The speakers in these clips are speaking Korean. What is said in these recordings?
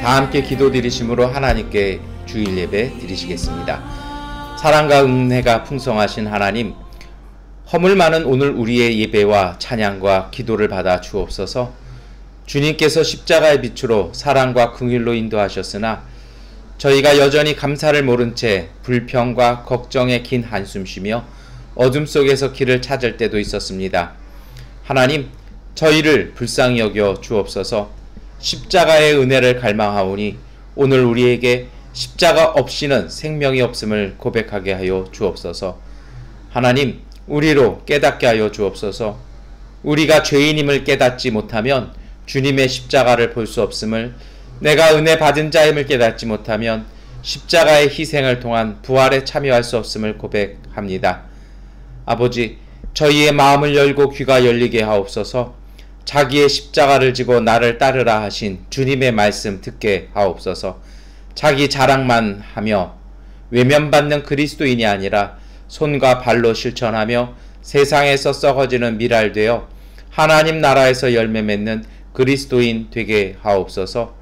다 함께 기도 드리심으로 하나님께 주일 예배 드리시겠습니다. 사랑과 은혜가 풍성하신 하나님, 허물 많은 오늘 우리의 예배와 찬양과 기도를 받아 주옵소서. 주님께서 십자가의 빛으로 사랑과 긍휼로 인도하셨으나 저희가 여전히 감사를 모른 채 불평과 걱정에 긴 한숨 쉬며 어둠 속에서 길을 찾을 때도 있었습니다. 하나님, 저희를 불쌍히 여겨 주옵소서. 십자가의 은혜를 갈망하오니 오늘 우리에게 십자가 없이는 생명이 없음을 고백하게 하여 주옵소서. 하나님, 우리로 깨닫게 하여 주옵소서. 우리가 죄인임을 깨닫지 못하면 주님의 십자가를 볼 수 없음을, 내가 은혜 받은 자임을 깨닫지 못하면 십자가의 희생을 통한 부활에 참여할 수 없음을 고백합니다. 아버지, 저희의 마음을 열고 귀가 열리게 하옵소서. 자기의 십자가를 지고 나를 따르라 하신 주님의 말씀 듣게 하옵소서. 자기 자랑만 하며 외면받는 그리스도인이 아니라 손과 발로 실천하며 세상에서 썩어지는 미랄되어 하나님 나라에서 열매 맺는 그리스도인 되게 하옵소서.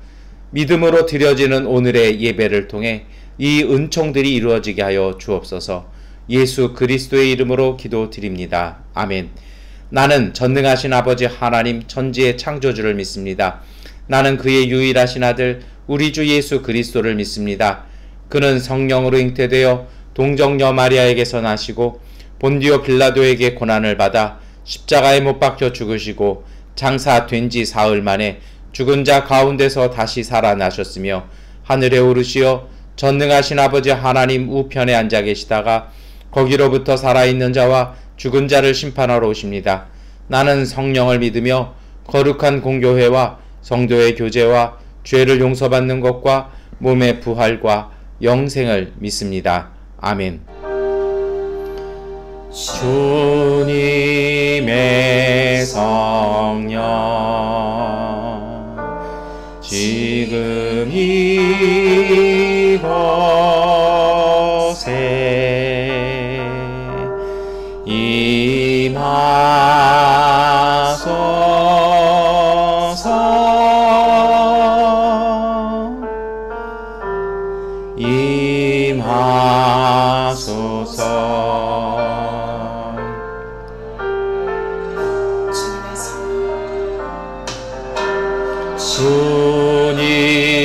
믿음으로 드려지는 오늘의 예배를 통해 이 은총들이 이루어지게 하여 주옵소서. 예수 그리스도의 이름으로 기도드립니다. 아멘. 나는 전능하신 아버지 하나님 천지의 창조주를 믿습니다. 나는 그의 유일하신 아들 우리 주 예수 그리스도를 믿습니다. 그는 성령으로 잉태되어 동정녀 마리아에게서 나시고 본디오 빌라도에게 고난을 받아 십자가에 못 박혀 죽으시고 장사된 지 사흘 만에 죽은 자 가운데서 다시 살아나셨으며 하늘에 오르시어 전능하신 아버지 하나님 우편에 앉아 계시다가 거기로부터 살아있는 자와 죽은 자를 심판하러 오십니다. 나는 성령을 믿으며 거룩한 공교회와 성도의 교제와 죄를 용서받는 것과 몸의 부활과 영생을 믿습니다. 아멘. 주님의 성령 지금 이곳에 임하소서.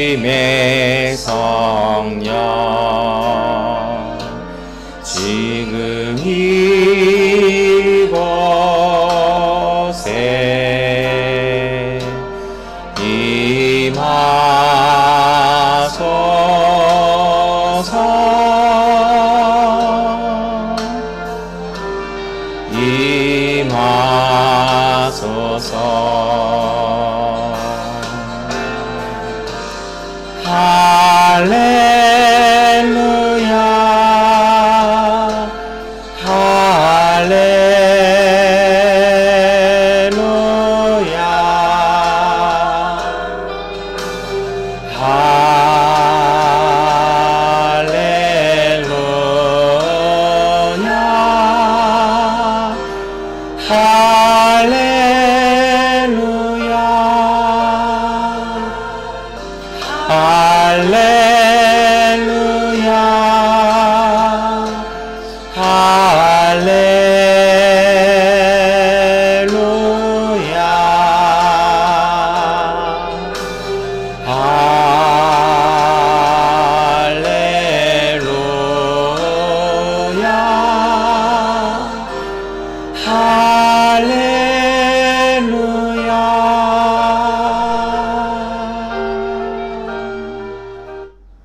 주님의 성령 지금 이곳에 임하소서. 할렐루야 할렐루야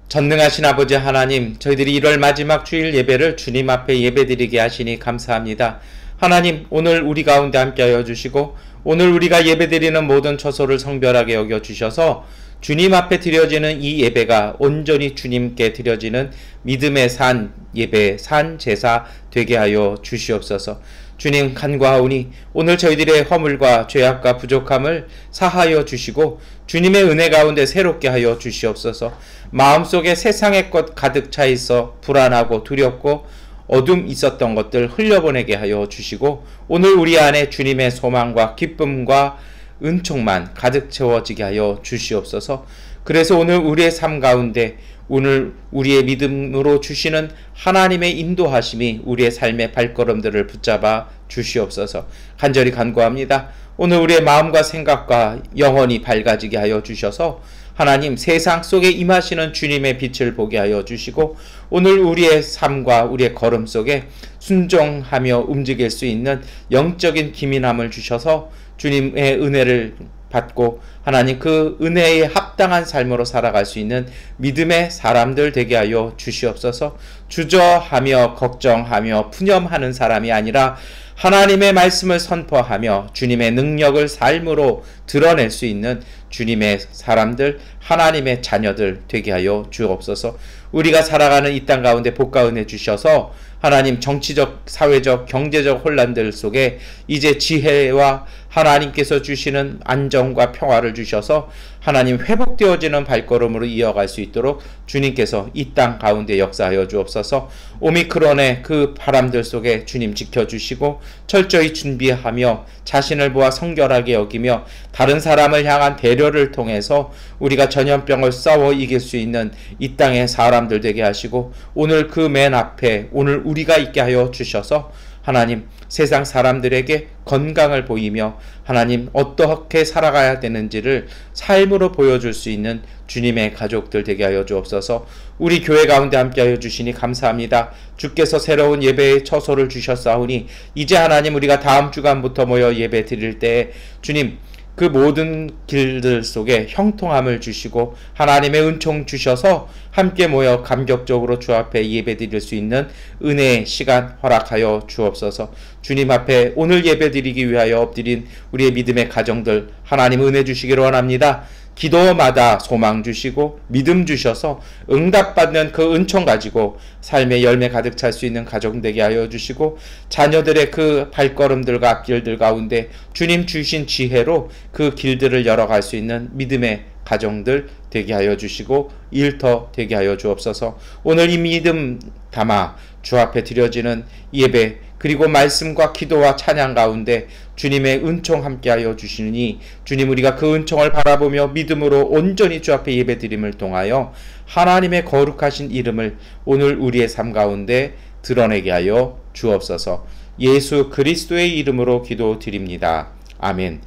전능하신 아버지 하나님, 저희들이 1월 마지막 주일 예배를 주님 앞에 예배드리게 하시니 감사합니다. 하나님, 오늘 우리 가운데 함께하여 주시고 오늘 우리가 예배드리는 모든 처소를 성별하게 여겨주셔서 주님 앞에 드려지는 이 예배가 온전히 주님께 드려지는 믿음의 산 예배, 산 제사 되게 하여 주시옵소서. 주님, 간구하오니 오늘 저희들의 허물과 죄악과 부족함을 사하여 주시고 주님의 은혜 가운데 새롭게 하여 주시옵소서. 마음속에 세상의 것 가득 차 있어 불안하고 두렵고 어둠 있었던 것들 흘려보내게 하여 주시고 오늘 우리 안에 주님의 소망과 기쁨과 은총만 가득 채워지게 하여 주시옵소서. 그래서 오늘 우리의 삶 가운데 오늘 우리의 믿음으로 주시는 하나님의 인도하심이 우리의 삶의 발걸음들을 붙잡아 주시옵소서. 간절히 간구합니다. 오늘 우리의 마음과 생각과 영혼이 밝아지게 하여 주셔서 하나님 세상 속에 임하시는 주님의 빛을 보게 하여 주시고 오늘 우리의 삶과 우리의 걸음 속에 순종하며 움직일 수 있는 영적인 기민함을 주셔서 주님의 은혜를 받고 하나님 그 은혜에 합당한 삶으로 살아갈 수 있는 믿음의 사람들 되게 하여 주시옵소서. 주저하며 걱정하며 푸념하는 사람이 아니라 하나님의 말씀을 선포하며 주님의 능력을 삶으로 드러낼 수 있는 주님의 사람들, 하나님의 자녀들 되게 하여 주옵소서. 우리가 살아가는 이 땅 가운데 복과 은혜 주셔서 하나님 정치적, 사회적, 경제적 혼란들 속에 이제 지혜와 하나님께서 주시는 안정과 평화를 주셔서 하나님 회복되어지는 발걸음으로 이어갈 수 있도록 주님께서 이 땅 가운데 역사하여 주옵소서. 오미크론의 그 바람들 속에 주님 지켜주시고 철저히 준비하며 자신을 보아 성결하게 여기며 다른 사람을 향한 배려를 통해서 우리가 전염병을 싸워 이길 수 있는 이 땅의 사람들 되게 하시고 오늘 그 맨 앞에 오늘 우리가 있게 하여 주셔서 하나님 세상 사람들에게 건강을 보이며 하나님 어떻게 살아가야 되는지를 삶으로 보여줄 수 있는 주님의 가족들 되게 하여 주옵소서. 우리 교회 가운데 함께하여 주시니 감사합니다. 주께서 새로운 예배의 처소를 주셨사오니 이제 하나님 우리가 다음 주간부터 모여 예배 드릴 때에 주님 그 모든 길들 속에 형통함을 주시고 하나님의 은총 주셔서 함께 모여 감격적으로 주 앞에 예배 드릴 수 있는 은혜의 시간 허락하여 주옵소서. 주님 앞에 오늘 예배 드리기 위하여 엎드린 우리의 믿음의 가정들 하나님 은혜 주시기를 원합니다. 기도마다 소망 주시고 믿음 주셔서 응답받는 그 은총 가지고 삶의 열매 가득 찰 수 있는 가정 되게 하여 주시고 자녀들의 그 발걸음들과 앞길들 가운데 주님 주신 지혜로 그 길들을 열어갈 수 있는 믿음의 가정들 되게 하여 주시고 일터 되게 하여 주옵소서. 오늘 이 믿음 담아 주 앞에 드려지는 예배 그리고 말씀과 기도와 찬양 가운데 주님의 은총 함께하여 주시니 주님 우리가 그 은총을 바라보며 믿음으로 온전히 주 앞에 예배드림을 통하여 하나님의 거룩하신 이름을 오늘 우리의 삶 가운데 드러내게 하여 주옵소서. 예수 그리스도의 이름으로 기도드립니다. 아멘.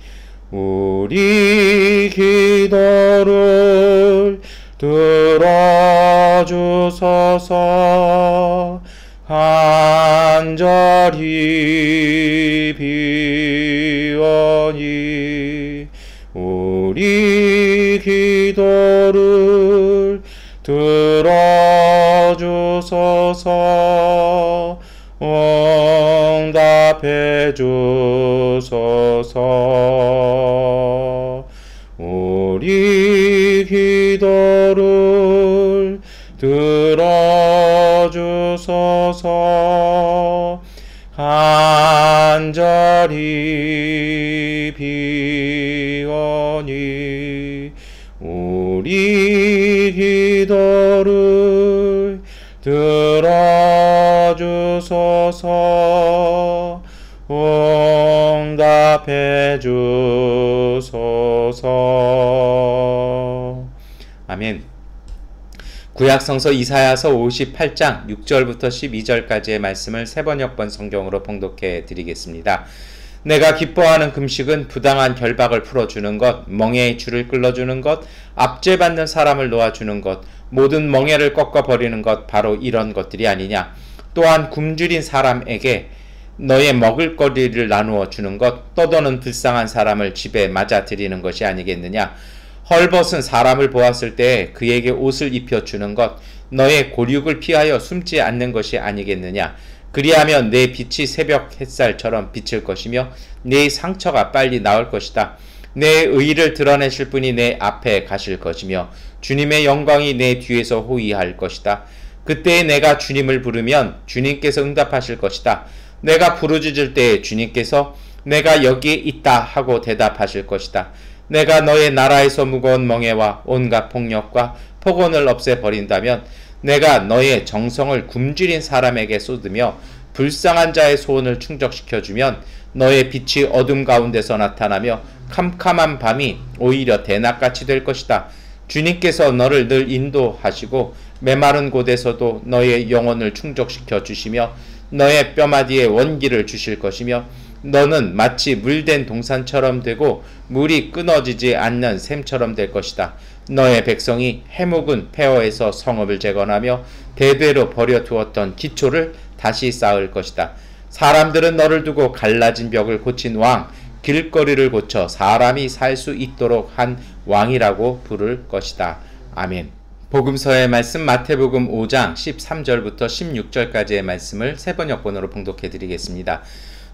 우리 기도를 들어주소서. 간절히 비오니 우리 기도를 들어주소서. 응답해 주소서. 우리 기도를 들어주소서. 간절히 비오니 우리 기도를 들어주소서. 응답해 주소서. 아멘. 구약성서 이사야서 58장 6절부터 12절까지의 말씀을 세번역번 성경으로 봉독해 드리겠습니다. 내가 기뻐하는 금식은 부당한 결박을 풀어주는 것, 멍에의 줄을 끌어주는 것, 압제받는 사람을 놓아주는 것, 모든 멍에를 꺾어버리는 것, 바로 이런 것들이 아니냐. 또한 굶주린 사람에게 너의 먹을거리를 나누어 주는 것, 떠도는 불쌍한 사람을 집에 맞아들이는 것이 아니겠느냐. 헐벗은 사람을 보았을 때 그에게 옷을 입혀주는 것, 너의 고륙을 피하여 숨지 않는 것이 아니겠느냐. 그리하면 내 빛이 새벽 햇살처럼 비칠 것이며 내 상처가 빨리 나을 것이다. 내 의의를 드러내실 분이 내 앞에 가실 것이며 주님의 영광이 내 뒤에서 호위할 것이다. 그때 내가 주님을 부르면 주님께서 응답하실 것이다. 내가 부르짖을 때에 주님께서 내가 여기에 있다 하고 대답하실 것이다. 내가 너의 나라에서 무거운 멍에와 온갖 폭력과 폭언을 없애버린다면 내가 너의 정성을 굶주린 사람에게 쏟으며 불쌍한 자의 소원을 충족시켜주면 너의 빛이 어둠 가운데서 나타나며 캄캄한 밤이 오히려 대낮같이 될 것이다. 주님께서 너를 늘 인도하시고 메마른 곳에서도 너의 영혼을 충족시켜 주시며 너의 뼈마디에 원기를 주실 것이며 너는 마치 물된 동산처럼 되고 물이 끊어지지 않는 샘처럼 될 것이다. 너의 백성이 해묵은 폐허에서 성읍을 재건하며 대대로 버려두었던 기초를 다시 쌓을 것이다. 사람들은 너를 두고 갈라진 벽을 고친 왕, 길거리를 고쳐 사람이 살 수 있도록 한 왕이라고 부를 것이다. 아멘. 복음서의 말씀 마태복음 5장 13절부터 16절까지의 말씀을 세 번역본으로 봉독해 드리겠습니다.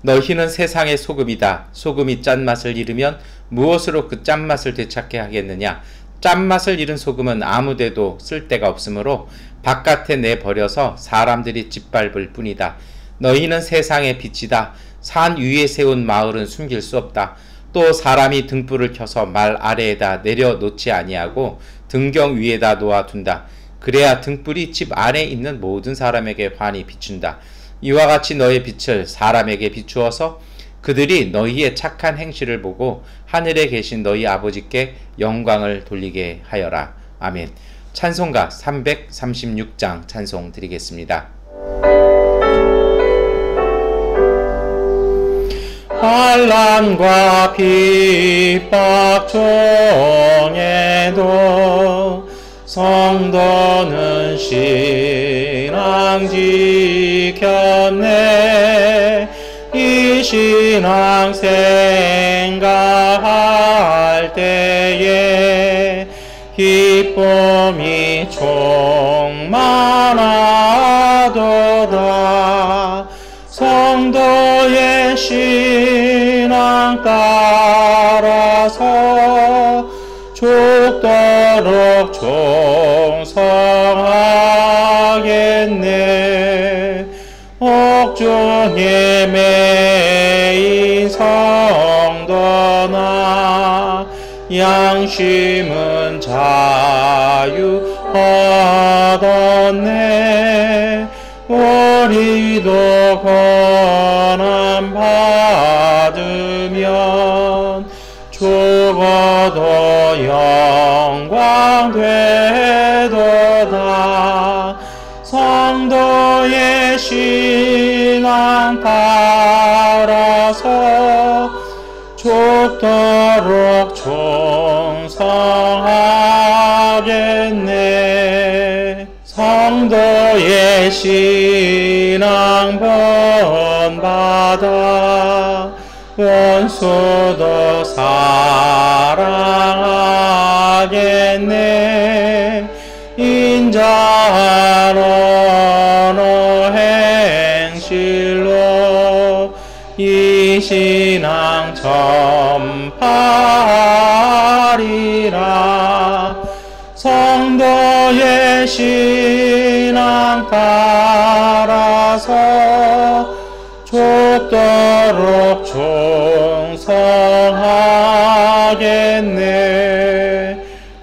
너희는 세상의 소금이다. 소금이 짠맛을 잃으면 무엇으로 그 짠맛을 되찾게 하겠느냐? 짠맛을 잃은 소금은 아무데도 쓸데가 없으므로 바깥에 내버려서 사람들이 짓밟을 뿐이다. 너희는 세상의 빛이다. 산 위에 세운 마을은 숨길 수 없다. 또 사람이 등불을 켜서 말 아래에다 내려놓지 아니하고 등경 위에다 놓아둔다. 그래야 등불이 집 안에 있는 모든 사람에게 환히 비춘다. 이와 같이 너의 빛을 사람에게 비추어서 그들이 너희의 착한 행실을 보고 하늘에 계신 너희 아버지께 영광을 돌리게 하여라. 아멘. 찬송가 336장 찬송 드리겠습니다. 환난과 핍박 중에도 성도는 신앙 지켰네. 이 신앙 생각할 때에 기쁨이 충만하도다. 성도의 신앙 따라서 죽도록 충성하겠네. 옥중에 매인 성도나 양심은 자유 얻었네. 우리도 고난 받으면 죽어도 영광 되도다. 성도의 신앙 따라서 죽도록 충성하겠네. 성도의 신앙 본받아 원수도 사랑하겠네. 인자로 행실로 이 신앙 전파하리라. 성도의 신앙 따라서 죽도록 충성하겠네.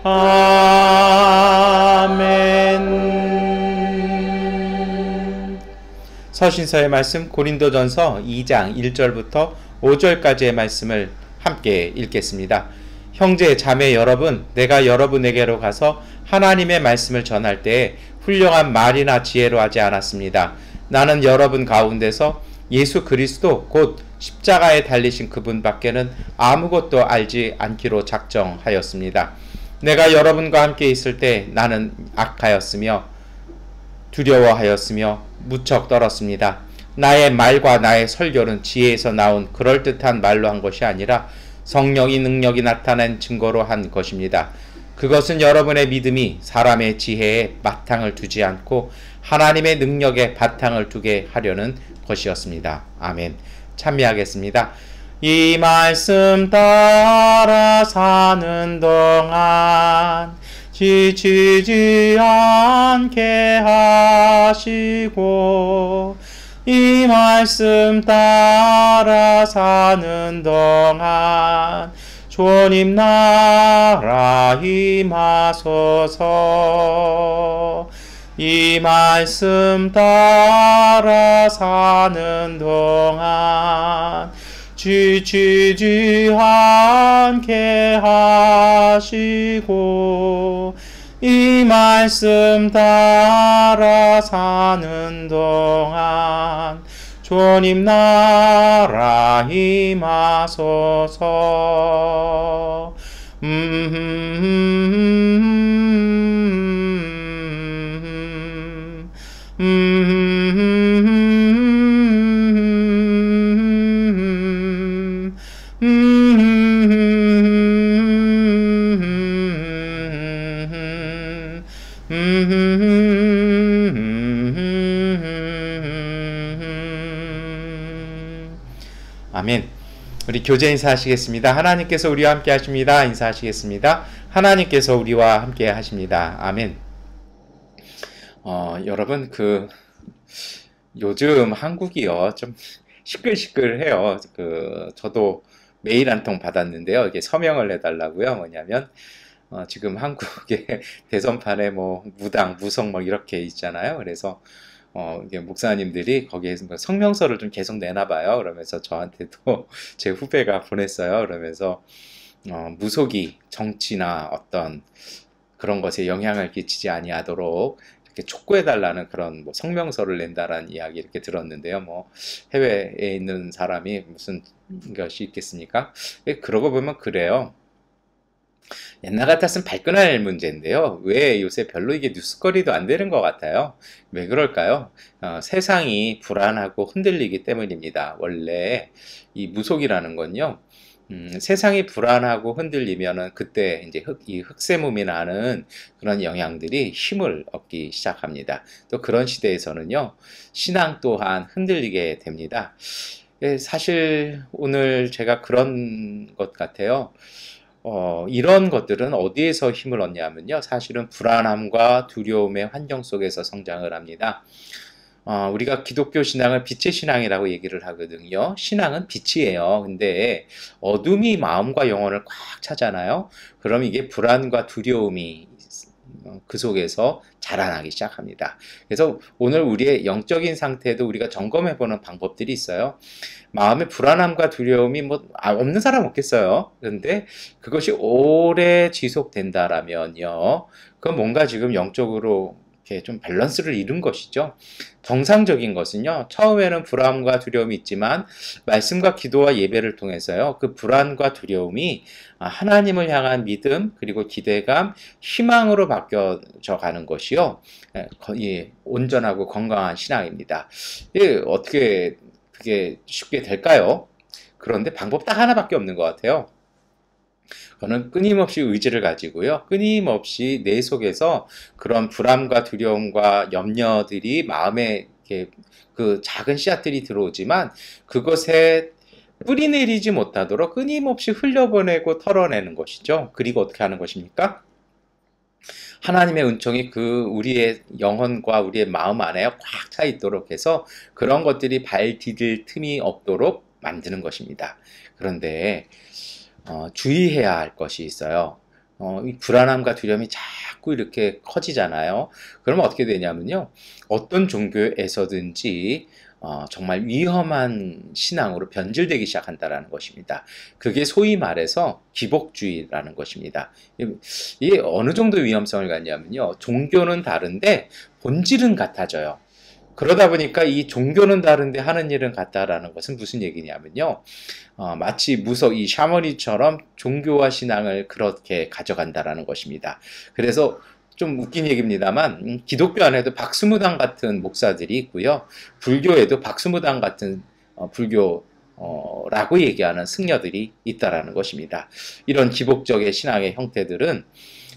아멘. 서신서의 말씀 고린도전서 2장 1절부터 5절까지의 말씀을 함께 읽겠습니다. 형제 자매 여러분, 내가 여러분에게로 가서 하나님의 말씀을 전할 때에 훌륭한 말이나 지혜로 하지 않았습니다. 나는 여러분 가운데서 예수 그리스도 곧 십자가에 달리신 그분밖에는 아무것도 알지 않기로 작정하였습니다. 내가 여러분과 함께 있을 때 나는 악하였으며 두려워하였으며 무척 떨었습니다. 나의 말과 나의 설교는 지혜에서 나온 그럴듯한 말로 한 것이 아니라 성령이 능력이 나타낸 증거로 한 것입니다. 그것은 여러분의 믿음이 사람의 지혜에 바탕을 두지 않고 하나님의 능력에 바탕을 두게 하려는 것이었습니다. 아멘. 참여하겠습니다. 이 말씀 따라 사는 동안 지치지 않게 하시고 이 말씀 따라 사는 동안 주님 나라 임하소서. 이 말씀 따라 사는 동안 지치지 않게 하시고 이 말씀 따라 사는 동안 주님 나라 임하소서. 아멘. 우리 교제 인사하시겠습니다. 하나님께서 우리와 함께 하십니다. 인사하시겠습니다. 하나님께서 우리와 함께 하십니다. 아멘. 여러분 요즘 한국이요 좀 시끌시끌해요. 저도 메일 한 통 받았는데요. 이게 서명을 해달라고요. 뭐냐면 지금 한국의 대선판에 뭐 무당, 무성 뭐 이렇게 있잖아요. 그래서 이게 목사님들이 거기에서 뭐 성명서를 좀 계속 내나 봐요. 그러면서 저한테도 제 후배가 보냈어요. 그러면서 무속이 정치나 어떤 그런 것에 영향을 끼치지 아니하도록 이렇게 촉구해달라는 그런 뭐 성명서를 낸다라는 이야기 이렇게 들었는데요. 뭐 해외에 있는 사람이 무슨 것이 있겠습니까? 그러고 보면 그래요. 옛날 같았으면 발끈할 문제인데요. 왜 요새 별로 이게 뉴스거리도 안 되는 것 같아요? 왜 그럴까요? 세상이 불안하고 흔들리기 때문입니다. 원래 이 무속이라는 건요. 세상이 불안하고 흔들리면은 그때 이제 이 흑세무민이 하는 그런 영향들이 힘을 얻기 시작합니다. 또 그런 시대에서는요, 신앙 또한 흔들리게 됩니다. 사실 오늘 제가 그런 것 같아요. 이런 것들은 어디에서 힘을 얻냐면요. 사실은 불안함과 두려움의 환경 속에서 성장을 합니다. 우리가 기독교 신앙을 빛의 신앙이라고 얘기를 하거든요. 신앙은 빛이에요. 근데 어둠이 마음과 영혼을 꽉 차잖아요. 그럼 이게 불안과 두려움이 그 속에서 자라나기 시작합니다. 그래서 오늘 우리의 영적인 상태도 우리가 점검해보는 방법들이 있어요. 마음의 불안함과 두려움이 없는 사람 없겠어요. 그런데 그것이 오래 지속된다라면요. 그건 뭔가 지금 영적으로 이렇게 좀 밸런스를 잃은 것이죠. 정상적인 것은요. 처음에는 불안과 두려움이 있지만 말씀과 기도와 예배를 통해서요. 그 불안과 두려움이 하나님을 향한 믿음 그리고 기대감, 희망으로 바뀌어져 가는 것이요. 온전하고 건강한 신앙입니다. 어떻게 그게 쉽게 될까요? 그런데 방법 딱 하나밖에 없는 것 같아요. 그거는 끊임없이 의지를 가지고요. 끊임없이 내 속에서 그런 불안과 두려움과 염려들이 마음에 이렇게 그 작은 씨앗들이 들어오지만 그것에 뿌리 내리지 못하도록 끊임없이 흘려보내고 털어내는 것이죠. 그리고 어떻게 하는 것입니까? 하나님의 은총이 우리의 영혼과 우리의 마음 안에 꽉 차 있도록 해서 그런 것들이 발 디딜 틈이 없도록 만드는 것입니다. 그런데 주의해야 할 것이 있어요. 이 불안함과 두려움이 자꾸 이렇게 커지잖아요. 그러면 어떻게 되냐면요. 어떤 종교에서든지 정말 위험한 신앙으로 변질되기 시작한다는 것입니다. 그게 소위 말해서 기복주의라는 것입니다. 이게 어느 정도 위험성을 갖냐면요. 종교는 다른데 본질은 같아져요. 그러다 보니까 이 종교는 다른데 하는 일은 같다라는 것은 무슨 얘기냐면요. 마치 무속, 이 샤머니처럼 종교와 신앙을 그렇게 가져간다라는 것입니다. 그래서 좀 웃긴 얘기입니다만 기독교 안에도 박수무당 같은 목사들이 있고요. 불교에도 박수무당 같은 불교라고 얘기하는 승려들이 있다라는 것입니다. 이런 기복적의 신앙의 형태들은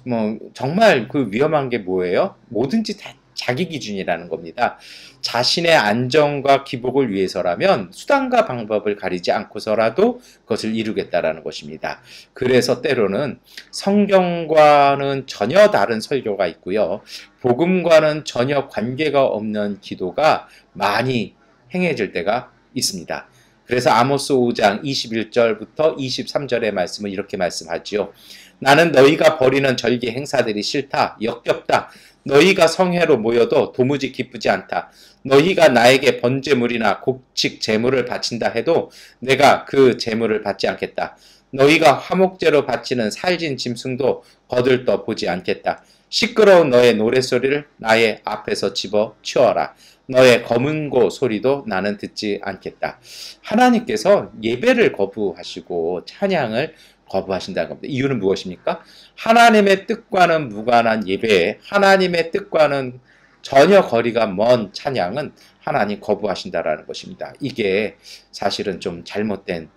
뭐 정말 그 위험한 게 뭐예요? 뭐든지 다 자기 기준이라는 겁니다. 자신의 안정과 기복을 위해서라면 수단과 방법을 가리지 않고서라도 그것을 이루겠다라는 것입니다. 그래서 때로는 성경과는 전혀 다른 설교가 있고요. 복음과는 전혀 관계가 없는 기도가 많이 행해질 때가 있습니다. 그래서 아모스 5장 21절부터 23절의 말씀은 이렇게 말씀하지요. 나는 너희가 벌이는 절기 행사들이 싫다, 역겹다. 너희가 성회로 모여도 도무지 기쁘지 않다. 너희가 나에게 번제물이나 곡식 제물을 바친다 해도 내가 그 제물을 받지 않겠다. 너희가 화목제로 바치는 살진 짐승도 거들떠 보지 않겠다. 시끄러운 너의 노랫소리를 나의 앞에서 집어 치워라. 너의 검은고 소리도 나는 듣지 않겠다. 하나님께서 예배를 거부하시고 찬양을 거부하신다는 겁니다. 이유는 무엇입니까? 하나님의 뜻과는 무관한 예배에 하나님의 뜻과는 전혀 거리가 먼 찬양은 하나님 거부하신다라는 것입니다. 이게 사실은 좀 잘못된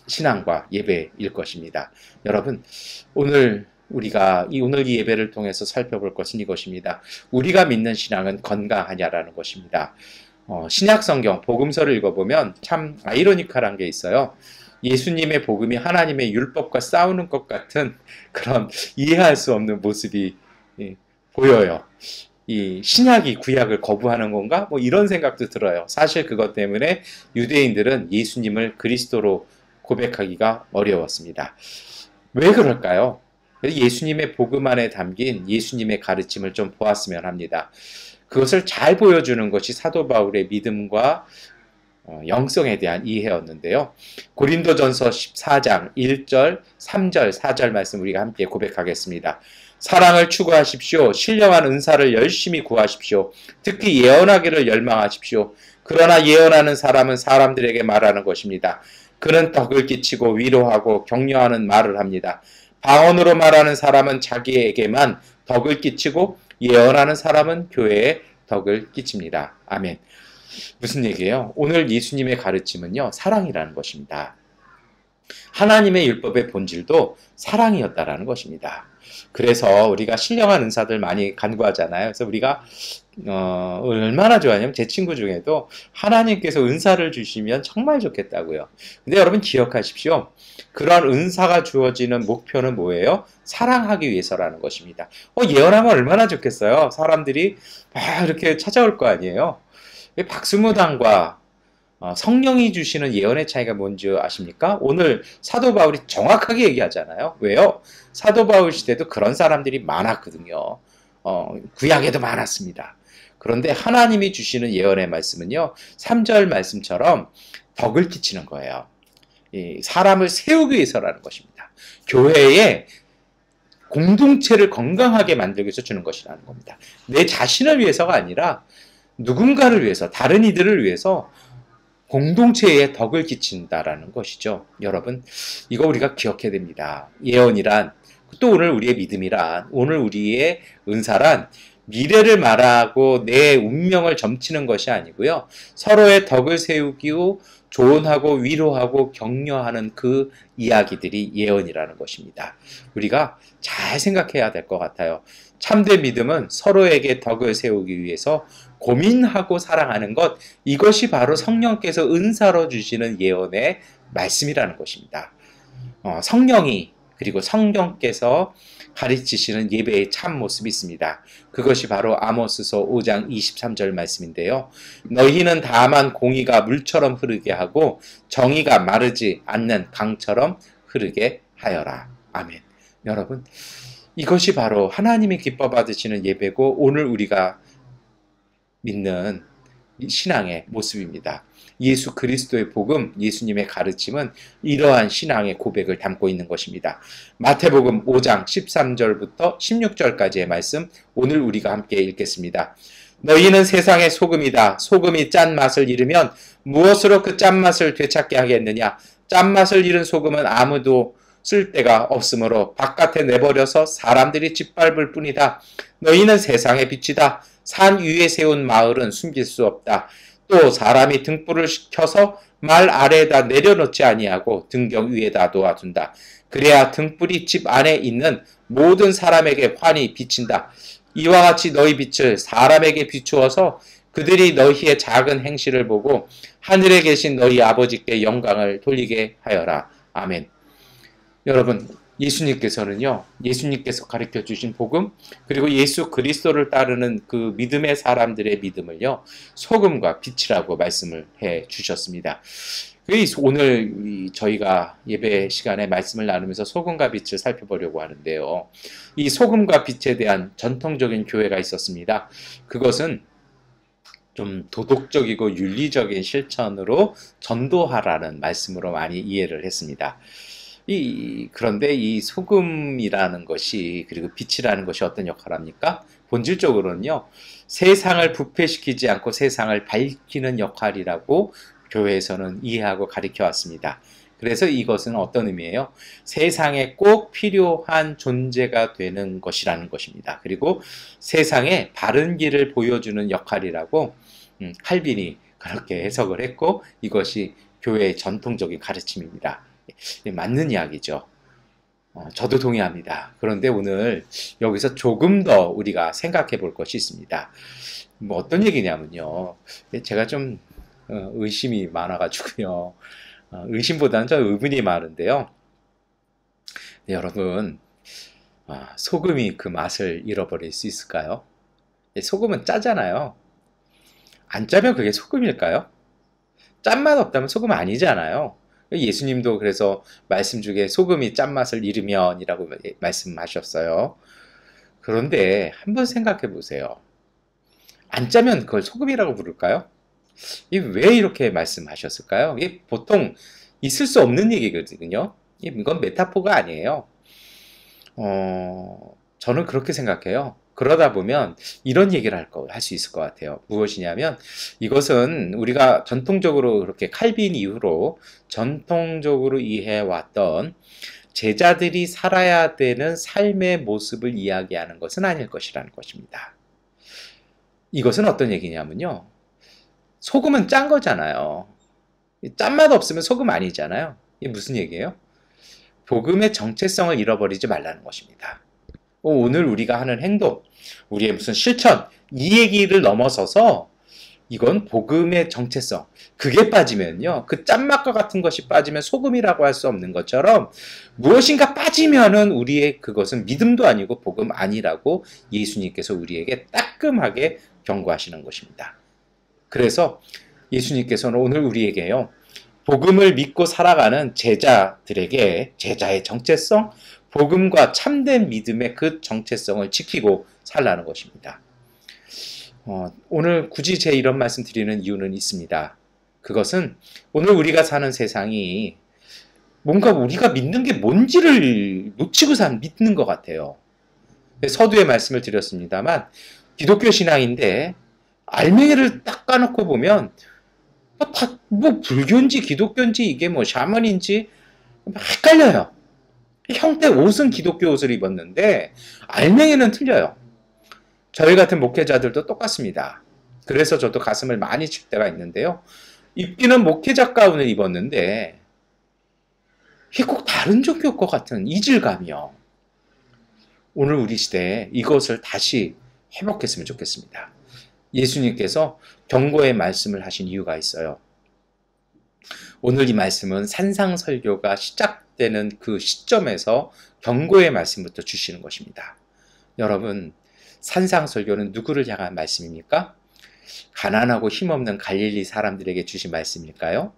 신앙과 예배일 것입니다. 여러분, 오늘 이 예배를 통해서 살펴볼 것은 이것입니다. 우리가 믿는 신앙은 건강하냐라는 것입니다. 신약 성경 복음서를 읽어보면 참 아이러니컬한 게 있어요. 예수님의 복음이 하나님의 율법과 싸우는 것 같은 그런 이해할 수 없는 모습이 보여요. 이 신약이 구약을 거부하는 건가? 뭐 이런 생각도 들어요. 사실 그것 때문에 유대인들은 예수님을 그리스도로 고백하기가 어려웠습니다. 왜 그럴까요? 예수님의 복음 안에 담긴 예수님의 가르침을 좀 보았으면 합니다. 그것을 잘 보여주는 것이 사도 바울의 믿음과 영성에 대한 이해였는데요. 고린도전서 14장 1절, 3절, 4절 말씀 우리가 함께 고백하겠습니다. 사랑을 추구하십시오. 신령한 은사를 열심히 구하십시오. 특히 예언하기를 열망하십시오. 그러나 예언하는 사람은 사람들에게 말하는 것입니다. 그는 덕을 끼치고 위로하고 격려하는 말을 합니다. 방언으로 말하는 사람은 자기에게만 덕을 끼치고 예언하는 사람은 교회에 덕을 끼칩니다. 아멘. 무슨 얘기예요? 오늘 예수님의 가르침은요, 사랑이라는 것입니다. 하나님의 율법의 본질도 사랑이었다라는 것입니다. 그래서 우리가 신령한 은사들 많이 간구하잖아요. 그래서 우리가 얼마나 좋아하냐면 제 친구 중에도 하나님께서 은사를 주시면 정말 좋겠다고요. 근데 여러분 기억하십시오. 그런 은사가 주어지는 목표는 뭐예요? 사랑하기 위해서라는 것입니다. 예언하면 얼마나 좋겠어요. 사람들이 막 이렇게 찾아올 거 아니에요. 박수무당과 성령이 주시는 예언의 차이가 뭔지 아십니까? 오늘 사도 바울이 정확하게 얘기하잖아요. 왜요? 사도 바울 시대도 그런 사람들이 많았거든요. 구약에도 많았습니다. 그런데 하나님이 주시는 예언의 말씀은요, 3절 말씀처럼 덕을 끼치는 거예요. 사람을 세우기 위해서라는 것입니다. 교회에 공동체를 건강하게 만들기 위해서 주는 것이라는 겁니다. 내 자신을 위해서가 아니라 누군가를 위해서, 다른 이들을 위해서 공동체에 덕을 끼친다라는 것이죠. 여러분, 이거 우리가 기억해야 됩니다. 예언이란, 또 오늘 우리의 믿음이란, 오늘 우리의 은사란 미래를 말하고 내 운명을 점치는 것이 아니고요. 서로의 덕을 세우고 조언하고 위로하고 격려하는 그 이야기들이 예언이라는 것입니다. 우리가 잘 생각해야 될 것 같아요. 참된 믿음은 서로에게 덕을 세우기 위해서 고민하고 사랑하는 것, 이것이 바로 성령께서 은사로 주시는 예언의 말씀이라는 것입니다. 성령이 그리고 성령께서 가르치시는 예배의 참 모습이 있습니다. 그것이 바로 아모스서 5장 23절 말씀인데요. 너희는 다만 공의가 물처럼 흐르게 하고 정의가 마르지 않는 강처럼 흐르게 하여라. 아멘. 여러분, 이것이 바로 하나님이 기뻐 받으시는 예배고 오늘 우리가 믿는 신앙의 모습입니다. 예수 그리스도의 복음, 예수님의 가르침은 이러한 신앙의 고백을 담고 있는 것입니다. 마태복음 5장 13절부터 16절까지의 말씀, 오늘 우리가 함께 읽겠습니다. 너희는 세상의 소금이다. 소금이 짠맛을 잃으면 무엇으로 그 짠맛을 되찾게 하겠느냐? 짠맛을 잃은 소금은 아무도 쓸 데가 없으므로 바깥에 내버려서 사람들이 짓밟을 뿐이다. 너희는 세상의 빛이다. 산 위에 세운 마을은 숨길 수 없다. 또 사람이 등불을 켜서 말 아래에다 내려놓지 아니하고 등경 위에다 놓아둔다. 그래야 등불이 집 안에 있는 모든 사람에게 환히 비친다. 이와 같이 너희 빛을 사람에게 비추어서 그들이 너희의 작은 행실을 보고 하늘에 계신 너희 아버지께 영광을 돌리게 하여라. 아멘. 여러분, 예수님께서는요, 예수님께서 가르쳐 주신 복음, 그리고 예수 그리스도를 따르는 그 믿음의 사람들의 믿음을요, 소금과 빛이라고 말씀을 해 주셨습니다. 오늘 저희가 예배 시간에 말씀을 나누면서 소금과 빛을 살펴보려고 하는데요. 이 소금과 빛에 대한 전통적인 교회가 있었습니다. 그것은 좀 도덕적이고 윤리적인 실천으로 전도하라는 말씀으로 많이 이해를 했습니다. 그런데 이 소금이라는 것이, 그리고 빛이라는 것이 어떤 역할을 합니까? 본질적으로는요, 세상을 부패시키지 않고 세상을 밝히는 역할이라고 교회에서는 이해하고 가르쳐 왔습니다. 그래서 이것은 어떤 의미예요? 세상에 꼭 필요한 존재가 되는 것이라는 것입니다. 그리고 세상에 바른 길을 보여주는 역할이라고 칼빈이 그렇게 해석을 했고, 이것이 교회의 전통적인 가르침입니다. 맞는 이야기죠. 저도 동의합니다. 그런데 오늘 여기서 조금 더 우리가 생각해 볼 것이 있습니다. 뭐 어떤 얘기냐면요. 제가 좀 의심이 많아가지고요. 의심보다는 저 의문이 많은데요. 네, 여러분, 소금이 그 맛을 잃어버릴 수 있을까요? 소금은 짜잖아요. 안 짜면 그게 소금일까요? 짠맛 없다면 소금 아니잖아요. 예수님도 그래서 말씀 중에 소금이 짠맛을 잃으면이라고 말씀하셨어요. 그런데 한번 생각해 보세요. 안 짜면 그걸 소금이라고 부를까요? 왜 이렇게 말씀하셨을까요? 이게 보통 있을 수 없는 얘기거든요. 이건 메타포가 아니에요. 저는 그렇게 생각해요. 그러다 보면 이런 얘기를 할 수 있을 것 같아요. 무엇이냐면, 이것은 우리가 전통적으로 그렇게 칼빈 이후로 전통적으로 이해해왔던 제자들이 살아야 되는 삶의 모습을 이야기하는 것은 아닐 것이라는 것입니다. 이것은 어떤 얘기냐면요. 소금은 짠 거잖아요. 짠맛 없으면 소금 아니잖아요. 이게 무슨 얘기예요? 복음의 정체성을 잃어버리지 말라는 것입니다. 오늘 우리가 하는 행동, 우리의 무슨 실천, 이 얘기를 넘어서서 이건 복음의 정체성, 그게 빠지면요, 그 짠맛과 같은 것이 빠지면 소금이라고 할 수 없는 것처럼 무엇인가 빠지면은 우리의 그것은 믿음도 아니고 복음 아니라고 예수님께서 우리에게 따끔하게 경고하시는 것입니다. 그래서 예수님께서는 오늘 우리에게요, 복음을 믿고 살아가는 제자들에게 제자의 정체성, 복음과 참된 믿음의 그 정체성을 지키고 살라는 것입니다. 오늘 굳이 제 이런 말씀 드리는 이유는 있습니다. 그것은 오늘 우리가 사는 세상이 뭔가 우리가 믿는 게 뭔지를 놓치고 믿는 것 같아요. 서두에 말씀을 드렸습니다만, 기독교 신앙인데 알맹이를 딱 까놓고 보면 뭐 불교인지 기독교인지 이게 뭐 샤먼인지 헷갈려요. 형태 옷은 기독교 옷을 입었는데 알맹이는 틀려요. 저희 같은 목회자들도 똑같습니다. 그래서 저도 가슴을 많이 칠 때가 있는데요. 입기는 목회자 가운을 입었는데 이게 꼭 다른 종교 것 같은 이질감이요. 오늘 우리 시대에 이것을 다시 회복했으면 좋겠습니다. 예수님께서 경고의 말씀을 하신 이유가 있어요. 오늘 이 말씀은 산상설교가 시작되는 그 시점에서 경고의 말씀부터 주시는 것입니다. 여러분, 산상설교는 누구를 향한 말씀입니까? 가난하고 힘없는 갈릴리 사람들에게 주신 말씀일까요?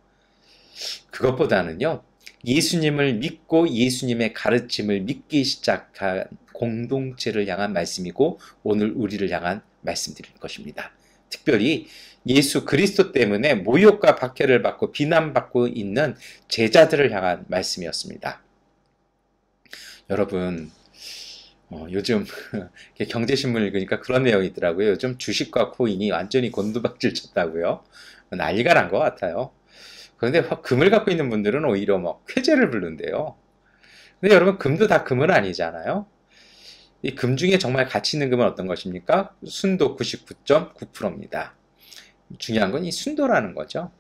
그것보다는요, 예수님을 믿고 예수님의 가르침을 믿기 시작한 공동체를 향한 말씀이고, 오늘 우리를 향한 말씀드릴 것입니다. 특별히 예수 그리스도 때문에 모욕과 박해를 받고 비난받고 있는 제자들을 향한 말씀이었습니다. 여러분, 요즘 경제신문 읽으니까 그런 내용이 있더라고요. 요즘 주식과 코인이 완전히 곤두박질 쳤다고요. 난리가 난 것 같아요. 그런데 금을 갖고 있는 분들은 오히려 뭐 쾌재를 부른대요. 근데 여러분, 금도 다 금은 아니잖아요. 이 금 중에 정말 가치 있는 금은 어떤 것입니까? 순도 99.9%입니다. 중요한 건 이 순도라는 거죠.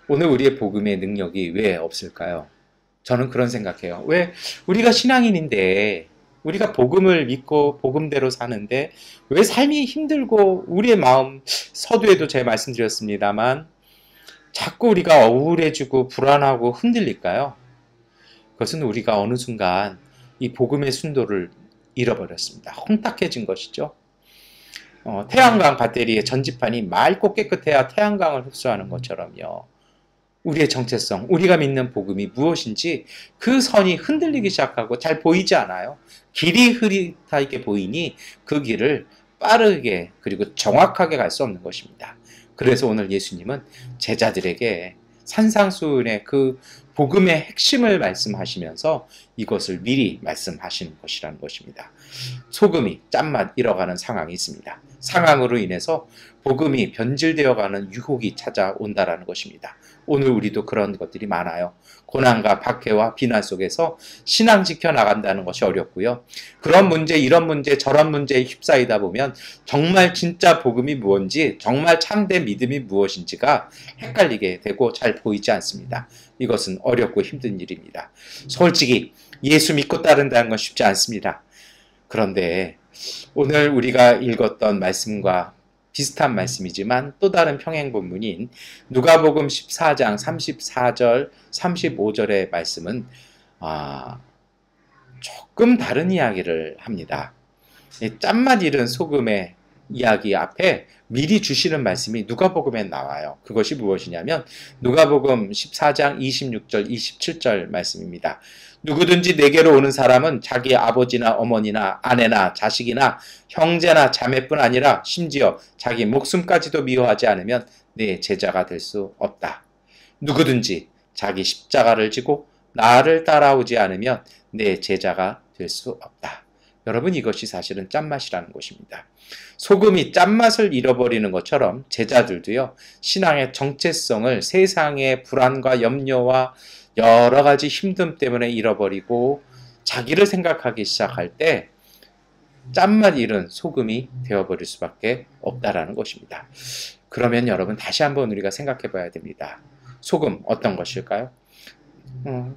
오늘 우리의 복음의 능력이 왜 없을까요? 저는 그런 생각해요. 왜 우리가 신앙인인데, 우리가 복음을 믿고 복음대로 사는데 왜 삶이 힘들고 우리의 마음, 서두에도 제가 말씀드렸습니다만 자꾸 우리가 우울해지고 불안하고 흔들릴까요? 그것은 우리가 어느 순간 이 복음의 순도를 잃어버렸습니다. 혼탁해진 것이죠. 태양광 배터리의 전지판이 맑고 깨끗해야 태양광을 흡수하는 것처럼요. 우리의 정체성, 우리가 믿는 복음이 무엇인지 그 선이 흔들리기 시작하고 잘 보이지 않아요. 길이 흐릿하게 보이니 그 길을 빠르게 그리고 정확하게 갈 수 없는 것입니다. 그래서 오늘 예수님은 제자들에게 산상수훈의 그 복음의 핵심을 말씀하시면서 이것을 미리 말씀하시는 것이라는 것입니다. 소금이 짠맛 잃어가는 상황이 있습니다. 상황으로 인해서 복음이 변질되어가는 유혹이 찾아온다라는 것입니다. 오늘 우리도 그런 것들이 많아요. 고난과 박해와 비난 속에서 신앙 지켜나간다는 것이 어렵고요. 그런 문제, 이런 문제, 저런 문제에 휩싸이다 보면 정말 진짜 복음이 무엇인지, 정말 참된 믿음이 무엇인지가 헷갈리게 되고 잘 보이지 않습니다. 이것은 어렵고 힘든 일입니다. 솔직히 예수 믿고 따른다는 건 쉽지 않습니다. 그런데 오늘 우리가 읽었던 말씀과 비슷한 말씀이지만 또 다른 평행 본문인 누가복음 14장 34절 35절의 말씀은 조금 다른 이야기를 합니다. 짠맛 잃은 소금의 이야기 앞에 미리 주시는 말씀이 누가복음에 나와요. 그것이 무엇이냐면 누가복음 14장 26절 27절 말씀입니다. 누구든지 내게로 오는 사람은 자기 아버지나 어머니나 아내나 자식이나 형제나 자매뿐 아니라 심지어 자기 목숨까지도 미워하지 않으면 내 제자가 될 수 없다. 누구든지 자기 십자가를 지고 나를 따라오지 않으면 내 제자가 될 수 없다. 여러분, 이것이 사실은 짠맛이라는 것입니다. 소금이 짠맛을 잃어버리는 것처럼 제자들도요, 신앙의 정체성을 세상의 불안과 염려와 여러 가지 힘듦 때문에 잃어버리고 자기를 생각하기 시작할 때 짠맛 잃은 소금이 되어버릴 수밖에 없다라는 것입니다. 그러면 여러분, 다시 한번 우리가 생각해 봐야 됩니다. 소금 어떤 것일까요?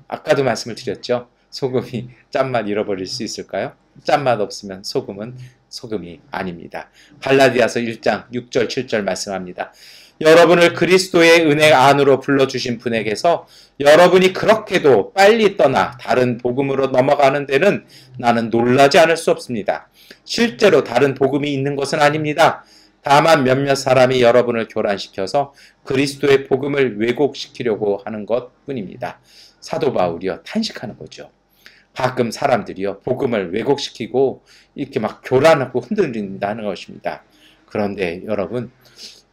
아까도 말씀을 드렸죠. 소금이 짠맛 잃어버릴 수 있을까요? 짠맛 없으면 소금은 소금이 아닙니다. 갈라디아서 1장 6절 7절 말씀합니다. 여러분을 그리스도의 은혜 안으로 불러주신 분에게서 여러분이 그렇게도 빨리 떠나 다른 복음으로 넘어가는 데는 나는 놀라지 않을 수 없습니다. 실제로 다른 복음이 있는 것은 아닙니다. 다만 몇몇 사람이 여러분을 교란시켜서 그리스도의 복음을 왜곡시키려고 하는 것 뿐입니다. 사도 바울이요, 탄식하는 거죠. 가끔 사람들이요, 복음을 왜곡시키고 이렇게 막 교란하고 흔들린다는 것입니다. 그런데 여러분,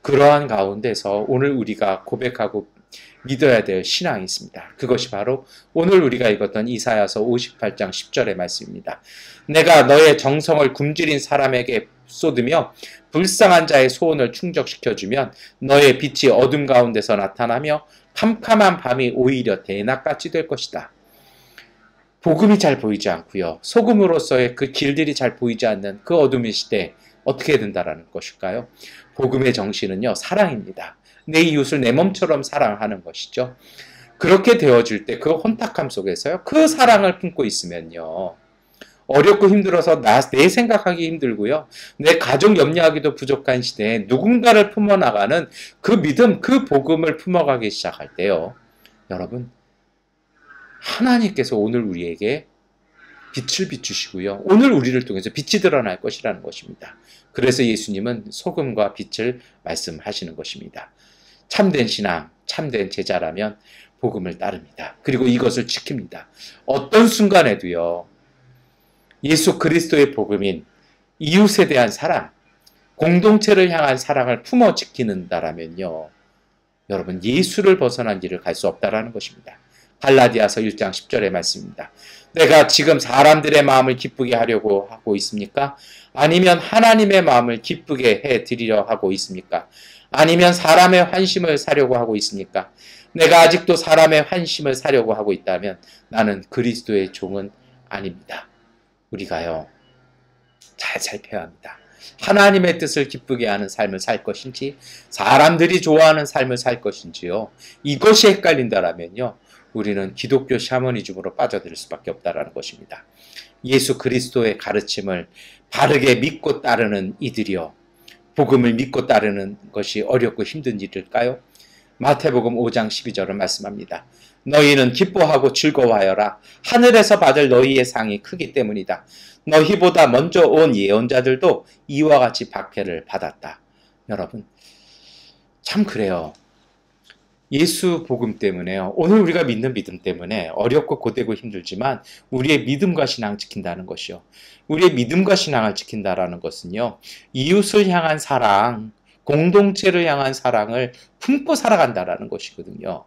그러한 가운데서 오늘 우리가 고백하고 믿어야 될 신앙이 있습니다. 그것이 바로 오늘 우리가 읽었던 이사야서 58장 10절의 말씀입니다. 내가 너의 정성을 굶주린 사람에게 쏟으며 불쌍한 자의 소원을 충족시켜주면 너의 빛이 어둠 가운데서 나타나며 캄캄한 밤이 오히려 대낮같이 될 것이다. 복음이 잘 보이지 않고요, 소금으로서의 그 길들이 잘 보이지 않는 그 어둠의 시대에 어떻게 된다라는 것일까요? 복음의 정신은요, 사랑입니다. 내 이웃을 내 몸처럼 사랑하는 것이죠. 그렇게 되어질 때 그 혼탁함 속에서요, 그 사랑을 품고 있으면요, 어렵고 힘들어서 내 생각하기 힘들고요, 내 가족 염려하기도 부족한 시대에 누군가를 품어나가는 그 믿음, 그 복음을 품어가기 시작할 때요, 여러분, 하나님께서 오늘 우리에게 빛을 비추시고요, 오늘 우리를 통해서 빛이 드러날 것이라는 것입니다. 그래서 예수님은 소금과 빛을 말씀하시는 것입니다. 참된 신앙, 참된 제자라면 복음을 따릅니다. 그리고 이것을 지킵니다. 어떤 순간에도요, 예수 그리스도의 복음인 이웃에 대한 사랑, 공동체를 향한 사랑을 품어 지키는다라면요, 여러분, 예수를 벗어난 길을 갈 수 없다라는 것입니다. 갈라디아서 1장 10절의 말씀입니다. 내가 지금 사람들의 마음을 기쁘게 하려고 하고 있습니까? 아니면 하나님의 마음을 기쁘게 해드리려 하고 있습니까? 아니면 사람의 환심을 사려고 하고 있습니까? 내가 아직도 사람의 환심을 사려고 하고 있다면 나는 그리스도의 종은 아닙니다. 우리가요, 잘 살펴야 합니다. 하나님의 뜻을 기쁘게 하는 삶을 살 것인지 사람들이 좋아하는 삶을 살 것인지요, 이것이 헷갈린다라면요, 우리는 기독교 샤머니즘으로 빠져들 수밖에 없다라는 것입니다. 예수 그리스도의 가르침을 바르게 믿고 따르는 이들이요, 복음을 믿고 따르는 것이 어렵고 힘든 일일까요? 마태복음 5장 12절은 말씀합니다. 너희는 기뻐하고 즐거워하여라. 하늘에서 받을 너희의 상이 크기 때문이다. 너희보다 먼저 온 예언자들도 이와 같이 박해를 받았다. 여러분, 참 그래요. 예수 복음 때문에요. 오늘 우리가 믿는 믿음 때문에 어렵고 고되고 힘들지만 우리의 믿음과 신앙을 지킨다는 것이요. 우리의 믿음과 신앙을 지킨다라는 것은요. 이웃을 향한 사랑, 공동체를 향한 사랑을 품고 살아간다라는 것이거든요.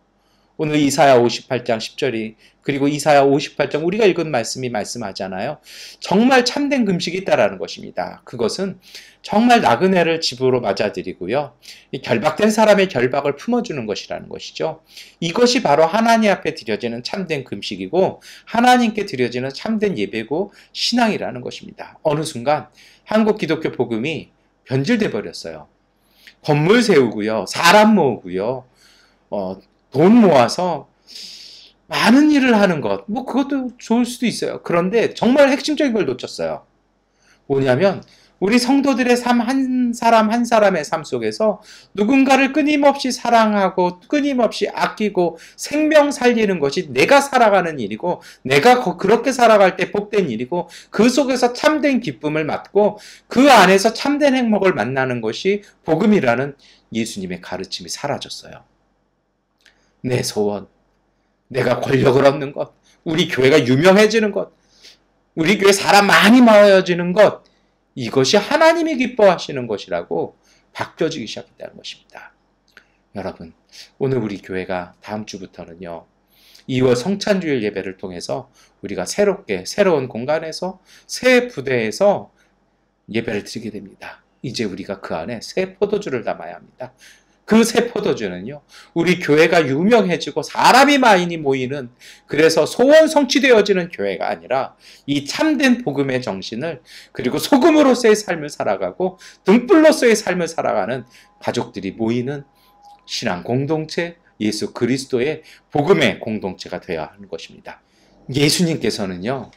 오늘 이사야 58장 10절이 그리고 이사야 58장 우리가 읽은 말씀이 말씀하잖아요. 정말 참된 금식이 있다라는 것입니다. 그것은 정말 나그네를 집으로 맞아들이고요. 이 결박된 사람의 결박을 품어주는 것이라는 것이죠. 이것이 바로 하나님 앞에 드려지는 참된 금식이고 하나님께 드려지는 참된 예배고 신앙이라는 것입니다. 어느 순간 한국 기독교 복음이 변질돼 버렸어요. 건물 세우고요. 사람 모으고요. 돈 모아서 많은 일을 하는 것, 뭐 그것도 좋을 수도 있어요. 그런데 정말 핵심적인 걸 놓쳤어요. 뭐냐면 우리 성도들의 삶 한 사람 한 사람의 삶 속에서 누군가를 끊임없이 사랑하고 끊임없이 아끼고 생명 살리는 것이 내가 살아가는 일이고 내가 그렇게 살아갈 때 복된 일이고 그 속에서 참된 기쁨을 맛고 그 안에서 참된 행복을 만나는 것이 복음이라는 예수님의 가르침이 사라졌어요. 내 소원, 내가 권력을 얻는 것, 우리 교회가 유명해지는 것, 우리 교회 사람 많이 모여지는 것, 이것이 하나님이 기뻐하시는 것이라고 바뀌어지기 시작했다는 것입니다. 여러분, 오늘 우리 교회가 다음 주부터는요. 2월 성찬주일 예배를 통해서 우리가 새로운 공간에서 새 부대에서 예배를 드리게 됩니다. 이제 우리가 그 안에 새 포도주를 담아야 합니다. 그 새 포도주는요, 우리 교회가 유명해지고 사람이 많이 모이는, 그래서 소원 성취되어지는 교회가 아니라 이 참된 복음의 정신을, 그리고 소금으로서의 삶을 살아가고 등불로서의 삶을 살아가는 가족들이 모이는 신앙 공동체, 예수 그리스도의 복음의 공동체가 되어야 하는 것입니다. 예수님께서는요,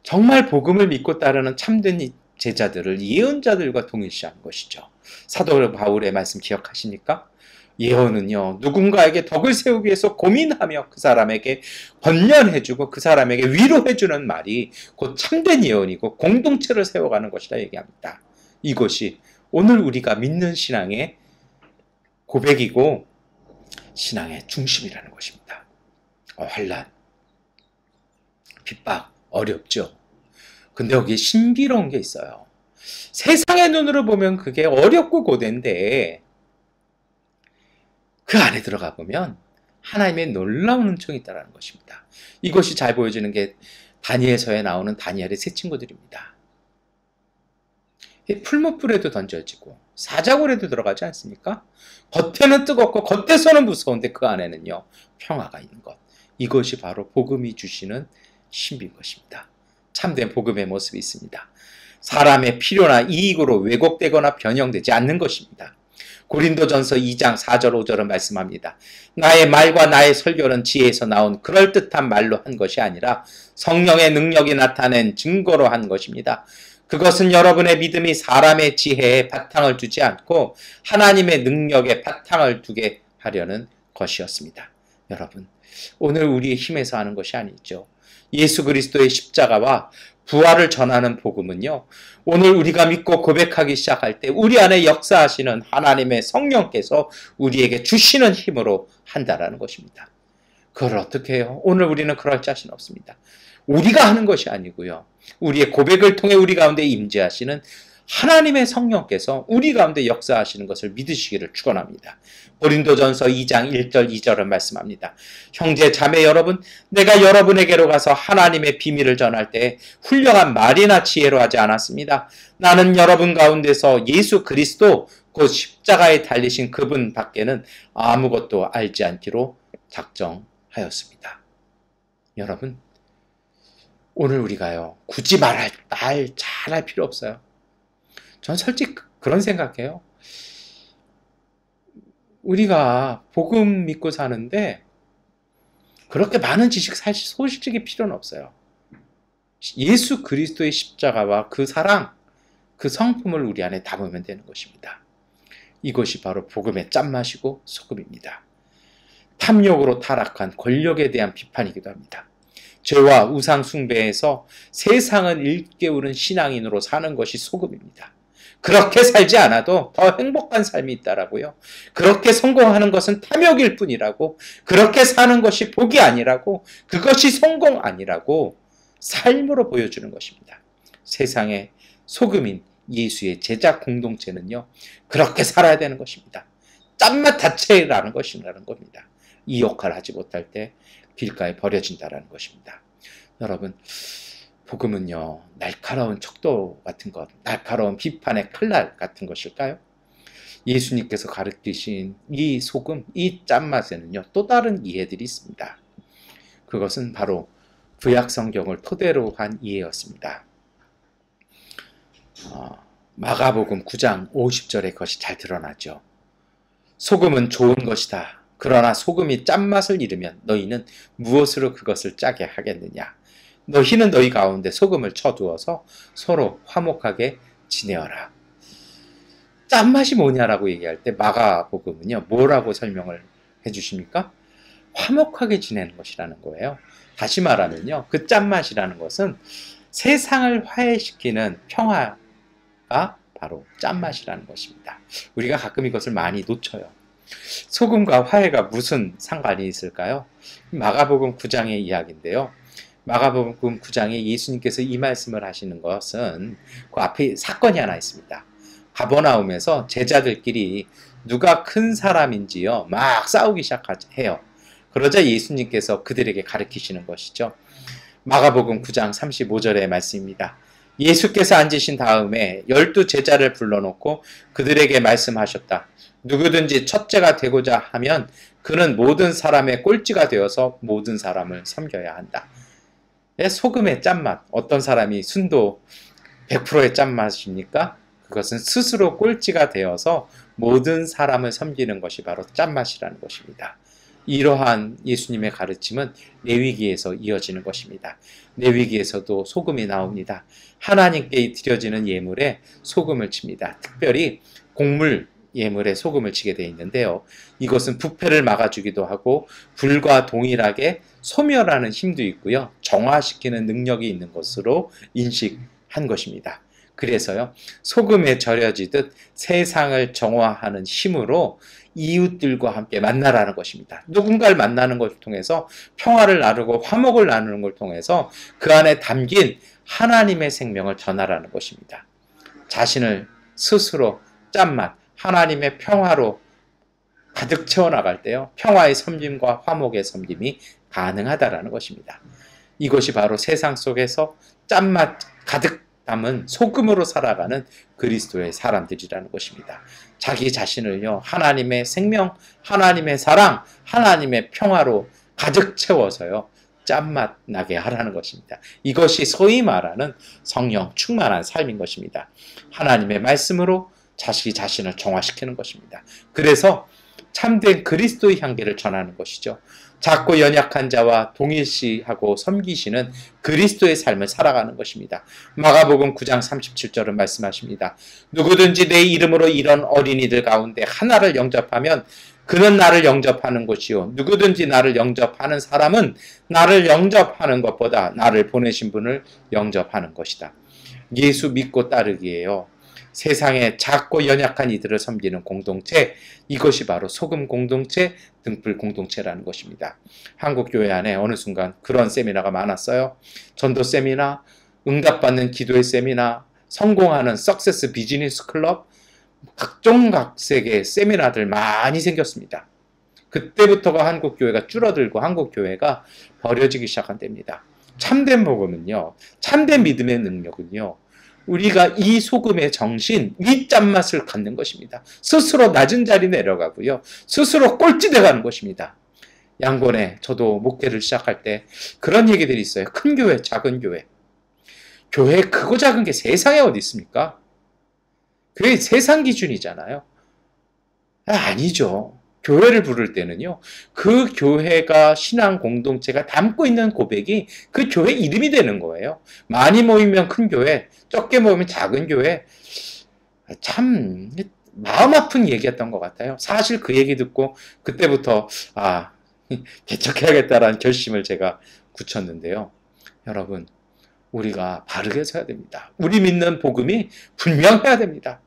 정말 복음을 믿고 따르는 참된 제자들을 예언자들과 동일시한 것이죠. 사도 바울의 말씀 기억하십니까? 예언은요, 누군가에게 덕을 세우기 위해서 고민하며 그 사람에게 권면해주고 그 사람에게 위로해주는 말이 곧 참된 예언이고 공동체를 세워가는 것이라 얘기합니다. 이것이 오늘 우리가 믿는 신앙의 고백이고 신앙의 중심이라는 것입니다. 환난, 핍박, 어렵죠. 근데 여기에 신비로운 게 있어요. 세상의 눈으로 보면 그게 어렵고 고된데 그 안에 들어가 보면 하나님의 놀라운 은총이 있다는 것입니다. 이것이 잘 보여지는 게 다니엘서에 나오는 다니엘의 세 친구들입니다. 풀무불에도 던져지고 사자굴에도 들어가지 않습니까? 겉에는 뜨겁고 겉에서는 무서운데 그 안에는요 평화가 있는 것. 이것이 바로 복음이 주시는 신비인 것입니다. 참된 복음의 모습이 있습니다. 사람의 필요나 이익으로 왜곡되거나 변형되지 않는 것입니다. 고린도전서 2장 4절 5절은 말씀합니다. 나의 말과 나의 설교는 지혜에서 나온 그럴듯한 말로 한 것이 아니라 성령의 능력이 나타낸 증거로 한 것입니다. 그것은 여러분의 믿음이 사람의 지혜에 바탕을 두지 않고 하나님의 능력에 바탕을 두게 하려는 것이었습니다. 여러분, 오늘 우리의 힘에서 하는 것이 아니죠. 예수 그리스도의 십자가와 부활을 전하는 복음은요, 오늘 우리가 믿고 고백하기 시작할 때 우리 안에 역사하시는 하나님의 성령께서 우리에게 주시는 힘으로 한다라는 것입니다. 그걸 어떻게 해요? 오늘 우리는 그럴 자신 없습니다. 우리가 하는 것이 아니고요, 우리의 고백을 통해 우리 가운데 임재하시는 하나님의 성령께서 우리 가운데 역사하시는 것을 믿으시기를 축원합니다. 고린도전서 2장 1절 2절은 말씀합니다. 형제 자매 여러분, 내가 여러분에게로 가서 하나님의 비밀을 전할 때 훌륭한 말이나 지혜로 하지 않았습니다. 나는 여러분 가운데서 예수 그리스도 곧 십자가에 달리신 그분 밖에는 아무것도 알지 않기로 작정하였습니다. 여러분, 오늘 우리가요 굳이 말 잘할 필요 없어요. 전 솔직히 그런 생각해요. 우리가 복음 믿고 사는데 그렇게 많은 지식 사실 소식적인 필요는 없어요. 예수 그리스도의 십자가와 그 사랑, 그 성품을 우리 안에 담으면 되는 것입니다. 이것이 바로 복음의 짠맛이고 소금입니다. 탐욕으로 타락한 권력에 대한 비판이기도 합니다. 죄와 우상 숭배에서 세상을 일깨우는 신앙인으로 사는 것이 소금입니다. 그렇게 살지 않아도 더 행복한 삶이 있다라고요. 그렇게 성공하는 것은 탐욕일 뿐이라고, 그렇게 사는 것이 복이 아니라고, 그것이 성공 아니라고 삶으로 보여주는 것입니다. 세상의 소금인 예수의 제자 공동체는요, 그렇게 살아야 되는 것입니다. 짠맛 자체라는 것이라는 겁니다. 이 역할을 하지 못할 때 길가에 버려진다라는 것입니다. 여러분, 복음은요, 날카로운 척도 같은 것, 날카로운 비판의 칼날 같은 것일까요? 예수님께서 가르치신 이 소금, 이 짠맛에는요, 또 다른 이해들이 있습니다. 그것은 바로 구약 성경을 토대로 한 이해였습니다. 마가복음 9장 50절에 그것이 잘 드러나죠. 소금은 좋은 것이다. 그러나 소금이 짠맛을 잃으면 너희는 무엇으로 그것을 짜게 하겠느냐. 너희는 너희 가운데 소금을 쳐두어서 서로 화목하게 지내어라. 짠맛이 뭐냐라고 얘기할 때 마가복음은요, 뭐라고 설명을 해주십니까? 화목하게 지내는 것이라는 거예요. 다시 말하면요, 그 짠맛이라는 것은 세상을 화해시키는 평화가 바로 짠맛이라는 것입니다. 우리가 가끔 이것을 많이 놓쳐요. 소금과 화해가 무슨 상관이 있을까요? 마가복음 9장의 이야기인데요. 마가복음 9장에 예수님께서 이 말씀을 하시는 것은 그 앞에 사건이 하나 있습니다. 가버나움에서 제자들끼리 누가 큰 사람인지요, 막 싸우기 시작해요. 그러자 예수님께서 그들에게 가르치시는 것이죠. 마가복음 9장 35절의 말씀입니다. 예수께서 앉으신 다음에 12 제자를 불러놓고 그들에게 말씀하셨다. 누구든지 첫째가 되고자 하면 그는 모든 사람의 꼴찌가 되어서 모든 사람을 섬겨야 한다. 소금의 짠맛, 어떤 사람이 순도 100%의 짠맛입니까? 그것은 스스로 꼴찌가 되어서 모든 사람을 섬기는 것이 바로 짠맛이라는 것입니다. 이러한 예수님의 가르침은 레위기에서 이어지는 것입니다. 레위기에서도 소금이 나옵니다. 하나님께 드려지는 예물에 소금을 칩니다. 특별히 곡물 예물에 소금을 치게 되어 있는데요. 이것은 부패를 막아주기도 하고 불과 동일하게 소멸하는 힘도 있고요. 정화시키는 능력이 있는 것으로 인식한 것입니다. 그래서요, 소금에 절여지듯 세상을 정화하는 힘으로 이웃들과 함께 만나라는 것입니다. 누군가를 만나는 것을 통해서 평화를 나누고 화목을 나누는 걸 통해서 그 안에 담긴 하나님의 생명을 전하라는 것입니다. 자신을 스스로 짠맛, 하나님의 평화로 가득 채워나갈 때요, 평화의 섬김과 화목의 섬김이 가능하다라는 것입니다. 이것이 바로 세상 속에서 짠맛 가득 담은 소금으로 살아가는 그리스도의 사람들이라는 것입니다. 자기 자신을요, 하나님의 생명, 하나님의 사랑, 하나님의 평화로 가득 채워서요, 짠맛 나게 하라는 것입니다. 이것이 소위 말하는 성령 충만한 삶인 것입니다. 하나님의 말씀으로 자기 자신을 정화시키는 것입니다. 그래서 참된 그리스도의 향기를 전하는 것이죠. 작고 연약한 자와 동일시하고 섬기시는 그리스도의 삶을 살아가는 것입니다. 마가복음 9장 37절은 말씀하십니다. 누구든지 내 이름으로 이런 어린이들 가운데 하나를 영접하면 그는 나를 영접하는 것이요. 누구든지 나를 영접하는 사람은 나를 영접하는 것보다 나를 보내신 분을 영접하는 것이다. 예수 믿고 따르기예요. 세상에 작고 연약한 이들을 섬기는 공동체, 이것이 바로 소금 공동체, 등불 공동체라는 것입니다. 한국교회 안에 어느 순간 그런 세미나가 많았어요. 전도 세미나, 응답받는 기도의 세미나, 성공하는 석세스 비즈니스 클럽, 각종 각색의 세미나들 많이 생겼습니다. 그때부터가 한국교회가 줄어들고 한국교회가 버려지기 시작한 때입니다. 참된 복음은요, 참된 믿음의 능력은요, 우리가 이 소금의 정신, 이 짠맛을 갖는 것입니다. 스스로 낮은 자리 내려가고요. 스스로 꼴찌 돼가는 것입니다. 양곤에 저도 목회를 시작할 때 그런 얘기들이 있어요. 큰 교회, 작은 교회. 교회 크고 작은 게 세상에 어디 있습니까? 그게 세상 기준이잖아요. 아니죠. 교회를 부를 때는요, 그 교회가 신앙 공동체가 담고 있는 고백이 그 교회 이름이 되는 거예요. 많이 모이면 큰 교회, 적게 모이면 작은 교회. 참 마음 아픈 얘기였던 것 같아요. 사실 그 얘기 듣고 그때부터 개척해야겠다라는 결심을 제가 굳혔는데요. 여러분, 우리가 바르게 서야 됩니다. 우리 믿는 복음이 분명해야 됩니다.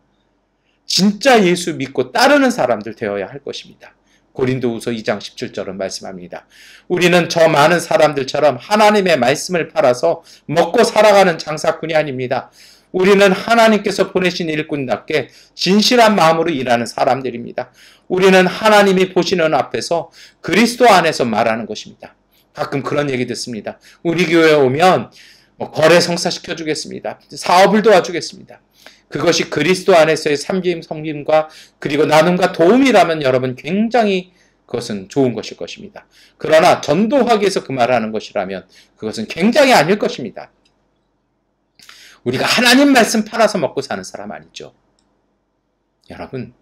진짜 예수 믿고 따르는 사람들 되어야 할 것입니다. 고린도후서 2장 17절은 말씀합니다. 우리는 저 많은 사람들처럼 하나님의 말씀을 팔아서 먹고 살아가는 장사꾼이 아닙니다. 우리는 하나님께서 보내신 일꾼답게 진실한 마음으로 일하는 사람들입니다. 우리는 하나님이 보시는 앞에서 그리스도 안에서 말하는 것입니다. 가끔 그런 얘기 듣습니다. 우리 교회에 오면 거래 성사시켜 주겠습니다. 사업을 도와주겠습니다. 그것이 그리스도 안에서의 섬김, 성김과 그리고 나눔과 도움이라면 여러분 굉장히 그것은 좋은 것일 것입니다. 그러나 전도하기 위해서 그 말을 하는 것이라면 그것은 굉장히 아닐 것입니다. 우리가 하나님 말씀 팔아서 먹고 사는 사람 아니죠. 여러분,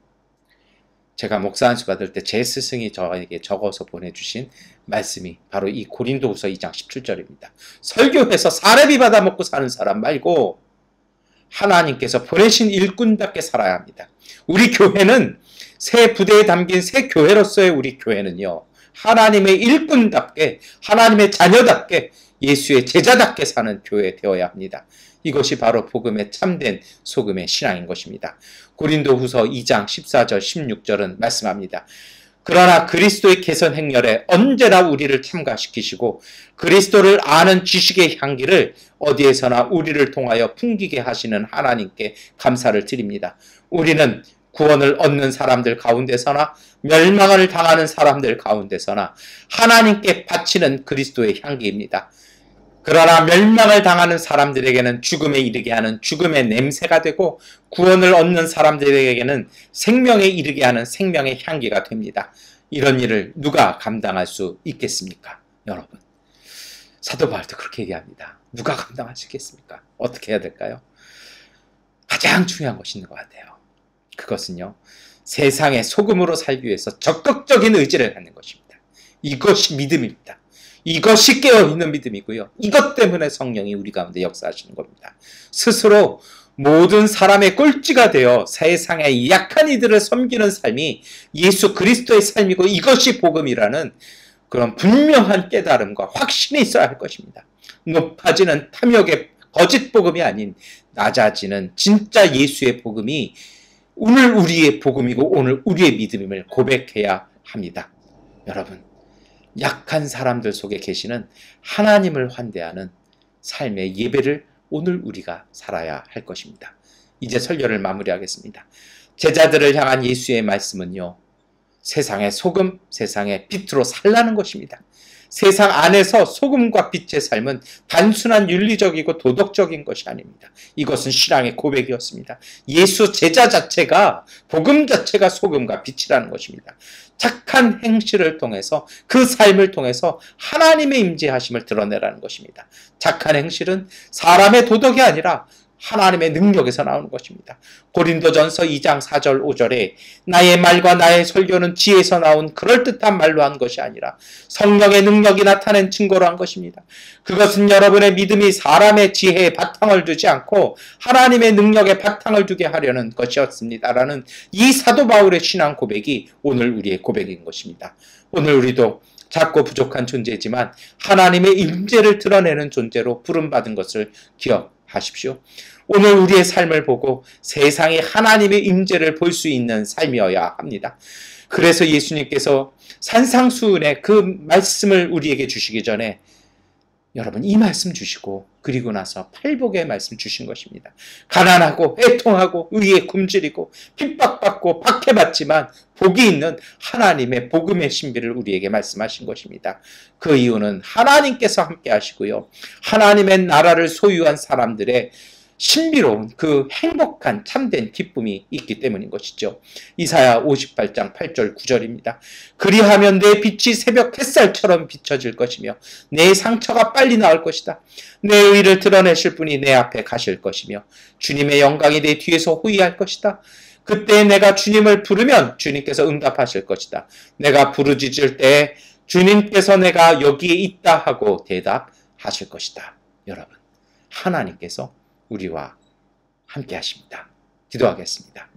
제가 목사 안수 받을 때 제 스승이 저에게 적어서 보내주신 말씀이 바로 이 고린도후서 2장 17절입니다. 설교해서 사례비 받아 먹고 사는 사람 말고 하나님께서 보내신 일꾼답게 살아야 합니다. 우리 교회는 새 부대에 담긴 새 교회로서의 우리 교회는요, 하나님의 일꾼답게, 하나님의 자녀답게, 예수의 제자답게 사는 교회 되어야 합니다. 이것이 바로 복음의 참된 소금의 신앙인 것입니다. 고린도후서 2장 14절 16절은 말씀합니다. 그러나 그리스도의 개선 행렬에 언제나 우리를 참가시키시고 그리스도를 아는 지식의 향기를 어디에서나 우리를 통하여 풍기게 하시는 하나님께 감사를 드립니다. 우리는 구원을 얻는 사람들 가운데서나 멸망을 당하는 사람들 가운데서나 하나님께 바치는 그리스도의 향기입니다. 그러나 멸망을 당하는 사람들에게는 죽음에 이르게 하는 죽음의 냄새가 되고 구원을 얻는 사람들에게는 생명에 이르게 하는 생명의 향기가 됩니다. 이런 일을 누가 감당할 수 있겠습니까? 여러분, 사도 바울도 그렇게 얘기합니다. 누가 감당할 수 있겠습니까? 어떻게 해야 될까요? 가장 중요한 것이 있는 것 같아요. 그것은요, 세상의 소금으로 살기 위해서 적극적인 의지를 갖는 것입니다. 이것이 믿음입니다. 이것이 깨어있는 믿음이고요. 이것 때문에 성령이 우리 가운데 역사하시는 겁니다. 스스로 모든 사람의 꼴찌가 되어 세상의 약한 이들을 섬기는 삶이 예수 그리스도의 삶이고 이것이 복음이라는 그런 분명한 깨달음과 확신이 있어야 할 것입니다. 높아지는 탐욕의 거짓 복음이 아닌 낮아지는 진짜 예수의 복음이 오늘 우리의 복음이고 오늘 우리의 믿음임을 고백해야 합니다. 여러분, 약한 사람들 속에 계시는 하나님을 환대하는 삶의 예배를 오늘 우리가 살아야 할 것입니다. 이제 설교를 마무리하겠습니다. 제자들을 향한 예수의 말씀은요, 세상의 소금, 세상의 빛으로 살라는 것입니다. 세상 안에서 소금과 빛의 삶은 단순한 윤리적이고 도덕적인 것이 아닙니다. 이것은 신앙의 고백이었습니다. 예수 제자 자체가, 복음 자체가 소금과 빛이라는 것입니다. 착한 행실을 통해서, 그 삶을 통해서 하나님의 임재하심을 드러내라는 것입니다. 착한 행실은 사람의 도덕이 아니라 하나님의 능력에서 나오는 것입니다. 고린도전서 2장 4절 5절에 나의 말과 나의 설교는 지혜에서 나온 그럴듯한 말로 한 것이 아니라 성령의 능력이 나타낸 증거로 한 것입니다. 그것은 여러분의 믿음이 사람의 지혜에 바탕을 두지 않고 하나님의 능력에 바탕을 두게 하려는 것이었습니다라는 이 사도 바울의 신앙 고백이 오늘 우리의 고백인 것입니다. 오늘 우리도 작고 부족한 존재지만 하나님의 임재를 드러내는 존재로 부름받은 것을 기억하십시오. 오늘 우리의 삶을 보고 세상에 하나님의 임재를 볼 수 있는 삶이어야 합니다. 그래서 예수님께서 산상수훈의 그 말씀을 우리에게 주시기 전에 여러분 이 말씀 주시고 그리고 나서 팔복의 말씀 주신 것입니다. 가난하고 애통하고 의에 굶주리고 핍박받고 박해받지만 복이 있는 하나님의 복음의 신비를 우리에게 말씀하신 것입니다. 그 이유는 하나님께서 함께 하시고요. 하나님의 나라를 소유한 사람들의 신비로운 그 행복한 참된 기쁨이 있기 때문인 것이죠. 이사야 58장 8절 9절입니다. 그리하면 내 빛이 새벽 햇살처럼 비춰질 것이며 내 상처가 빨리 나을 것이다. 내 의를 드러내실 분이 내 앞에 가실 것이며 주님의 영광이 내 뒤에서 호위할 것이다. 그때 내가 주님을 부르면 주님께서 응답하실 것이다. 내가 부르짖을 때 주님께서 내가 여기에 있다 하고 대답하실 것이다. 여러분, 하나님께서 우리와 함께 하십니다. 기도하겠습니다.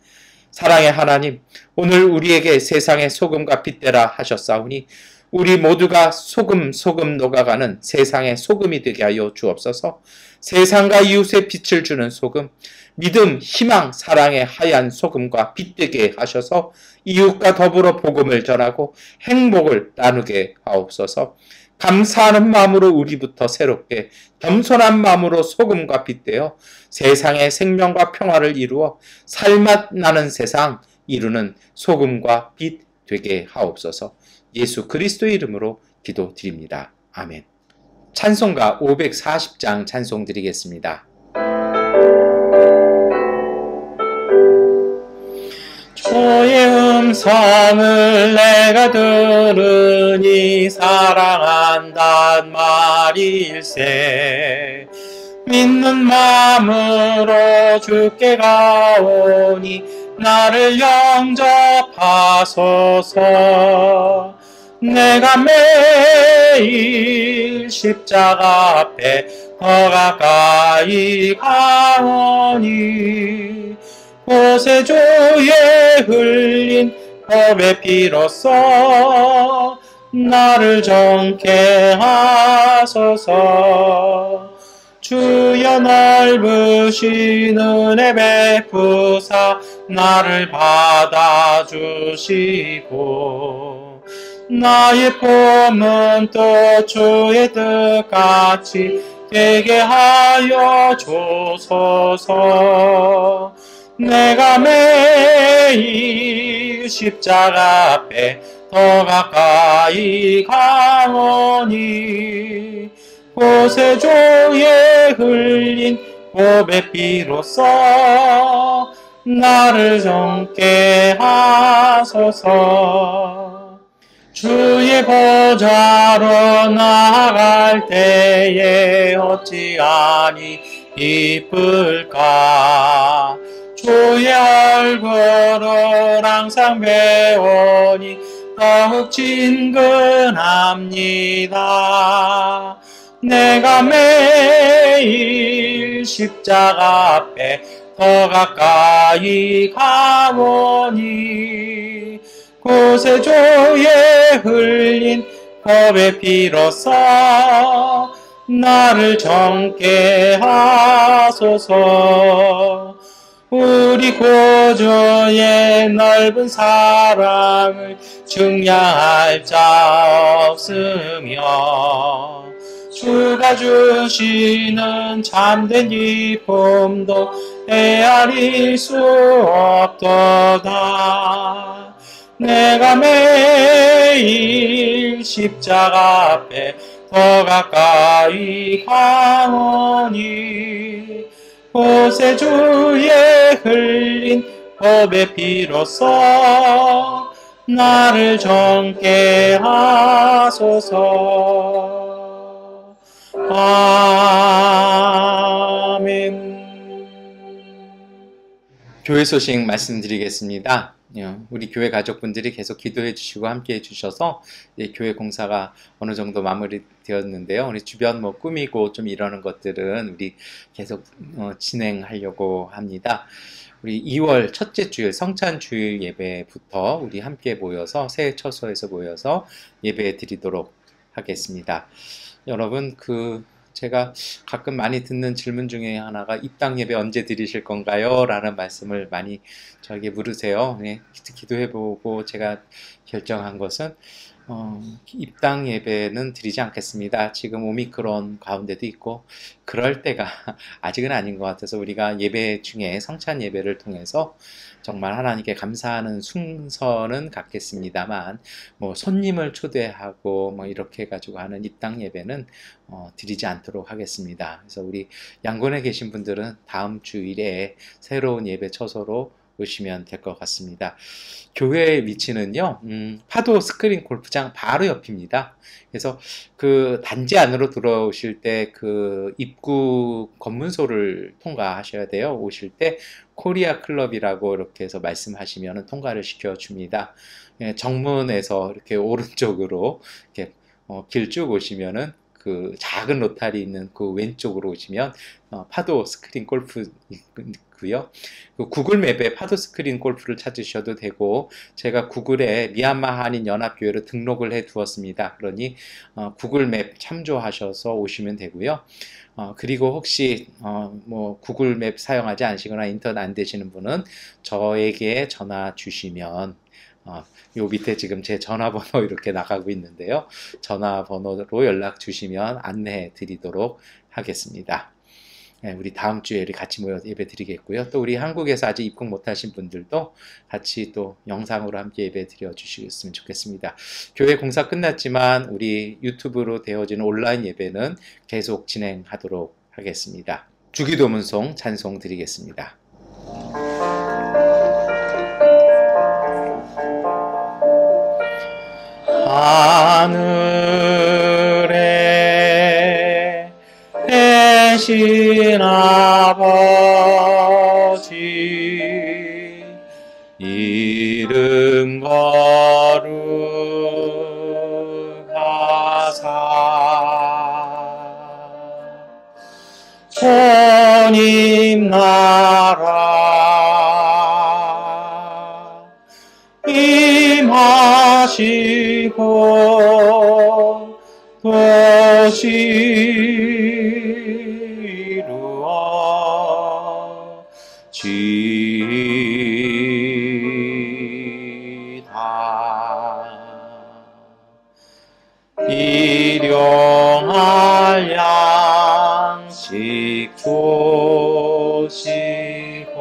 사랑의 하나님, 오늘 우리에게 세상의 소금과 빛되라 하셨사오니 우리 모두가 소금 녹아가는 세상의 소금이 되게 하여 주옵소서. 세상과 이웃의 빛을 주는 소금, 믿음, 희망, 사랑의 하얀 소금과 빛 되게 하셔서 이웃과 더불어 복음을 전하고 행복을 나누게 하옵소서. 감사하는 마음으로 우리부터 새롭게 겸손한 마음으로 소금과 빛 되어 세상의 생명과 평화를 이루어 살맛 나는 세상 이루는 소금과 빛 되게 하옵소서. 예수 그리스도의 이름으로 기도드립니다. 아멘. 찬송가 540장 찬송 드리겠습니다. 주의 음성을 내가 들으니 사랑한단 말일세. 믿는 마음으로 주께 가오니 나를 영접하소서. 내가 매일 십자가 앞에 더 가까이 가오니 곳에 주의 흘린 법의 피로써 나를 정케 하소서. 주여 넓으신 은혜 베푸사 나를 받아주시고 나의 품은 또 주의 뜻같이 되게 하여 주소서. 내가 매일 십자가 앞에 더 가까이 가오니 곳에 주의 흘린 보배 피로써 나를 정케 하소서. 주의 보좌로 나아갈 때에 어찌하니 기쁠까. 주의 얼굴을 항상 배우니 더욱 친근합니다. 내가 매일 십자가 앞에 더 가까이 가오니 곳에 주의 흘린 법의 피로써 나를 정케 하소서. 우리 구주의 넓은 사랑을 증량할 자 없으며 주가 주시는 참된 기쁨도 헤아릴 수 없도다. 내가 매일 십자가 앞에 더 가까이 가오니 곳에 주의 흘린 법의 피로써 나를 정케 하소서. 아멘. 교회 소식 말씀드리겠습니다. 우리 교회 가족분들이 계속 기도해 주시고 함께 해 주셔서 교회 공사가 어느 정도 마무리되었는데요. 우리 주변 꾸미고 좀 이러는 것들은 우리 계속 진행하려고 합니다. 우리 2월 첫째 주일 성찬 주일 예배부터 우리 함께 모여서 새해 처소에서 모여서 예배 드리도록 하겠습니다. 여러분 제가 가끔 많이 듣는 질문 중에 하나가 입당 예배 언제 드리실 건가요? 라는 말씀을 많이 저에게 물으세요. 네, 기도해보고 제가 결정한 것은 입당 예배는 드리지 않겠습니다. 지금 오미크론 가운데도 있고 그럴 때가 아직은 아닌 것 같아서 우리가 예배 중에 성찬 예배를 통해서 정말 하나님께 감사하는 순서는 갖겠습니다만 손님을 초대하고 이렇게 해가지고 하는 입당 예배는 드리지 않도록 하겠습니다. 그래서 우리 양곤에 계신 분들은 다음 주일에 새로운 예배 처소로 오시면 될 것 같습니다. 교회의 위치는요, 파도 스크린 골프장 바로 옆입니다. 그래서 그 단지 안으로 들어오실 때 그 입구 검문소를 통과하셔야 돼요. 오실 때 코리아 클럽이라고 이렇게 해서 말씀하시면 통과를 시켜줍니다. 정문에서 이렇게 오른쪽으로 이렇게 길 쭉 오시면은 그 작은 로타리 있는 그 왼쪽으로 오시면 파도 스크린 골프 있고요. 그 구글 맵에 파도 스크린 골프를 찾으셔도 되고, 제가 구글에 미얀마 한인 연합교회로 등록을 해 두었습니다. 그러니 구글 맵 참조하셔서 오시면 되고요. 그리고 혹시 뭐 구글 맵 사용하지 않으시거나 인터넷 안 되시는 분은 저에게 전화 주시면, 요 밑에 지금 제 전화번호 이렇게 나가고 있는데요. 전화번호로 연락 주시면 안내해 드리도록 하겠습니다. 우리 다음 주에 우리 같이 모여 예배 드리겠고요. 또 우리 한국에서 아직 입국 못하신 분들도 같이 또 영상으로 함께 예배 드려 주시겠으면 좋겠습니다. 교회 공사 끝났지만 우리 유튜브로 되어지는 온라인 예배는 계속 진행하도록 하겠습니다. 주기도문송 찬송 드리겠습니다. 하늘에 계신 아버지, 이름 거룩하사, 주님 나라 임하시고 도시 이루어지이다. 일용할 양식 주시고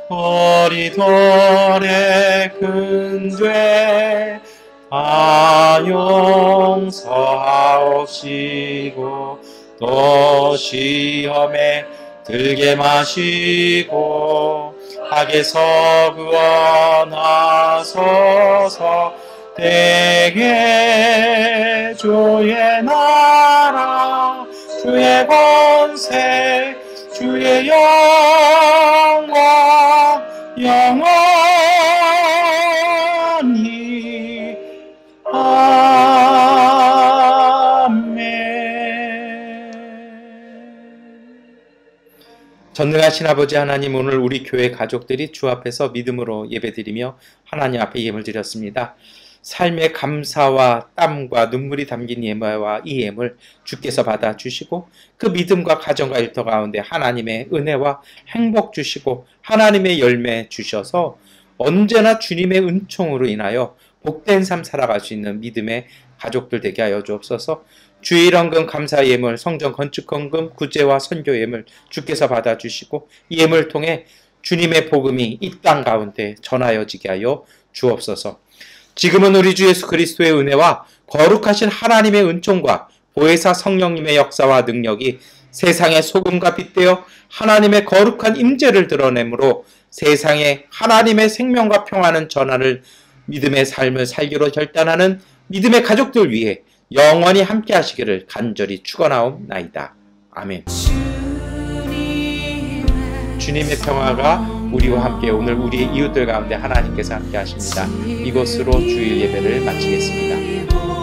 어리돌에 근죄 다 용서하옵시고 또 시험에 들게 마시고 악에서 구원하소서. 대개 주의 나라 주의 권세 주의 영광 영원히 전능하신 아버지 하나님, 오늘 우리 교회 가족들이 주 앞에서 믿음으로 예배드리며 하나님 앞에 예물 드렸습니다. 삶의 감사와 땀과 눈물이 담긴 예물과 이 예물 주께서 받아주시고 그 믿음과 가정과 일터 가운데 하나님의 은혜와 행복 주시고 하나님의 열매 주셔서 언제나 주님의 은총으로 인하여 복된 삶 살아갈 수 있는 믿음의 가족들 되게 하여 주옵소서. 주일헌금 감사 예물, 성전 건축헌금, 구제와 선교 예물 주께서 받아주시고 이 예물을 통해 주님의 복음이 이 땅 가운데 전하여지게 하여 주옵소서. 지금은 우리 주 예수 그리스도의 은혜와 거룩하신 하나님의 은총과 보혜사 성령님의 역사와 능력이 세상의 소금과 빛되어 하나님의 거룩한 임재를 드러내므로 세상에 하나님의 생명과 평안을 전하는 믿음의 삶을 살기로 결단하는 믿음의 가족들 위해 영원히 함께 하시기를 간절히 축원하옵나이다. 아멘. 주님의 평화가 우리와 함께 오늘 우리의 이웃들 가운데 하나님께서 함께 하십니다. 이것으로 주일 예배를 마치겠습니다.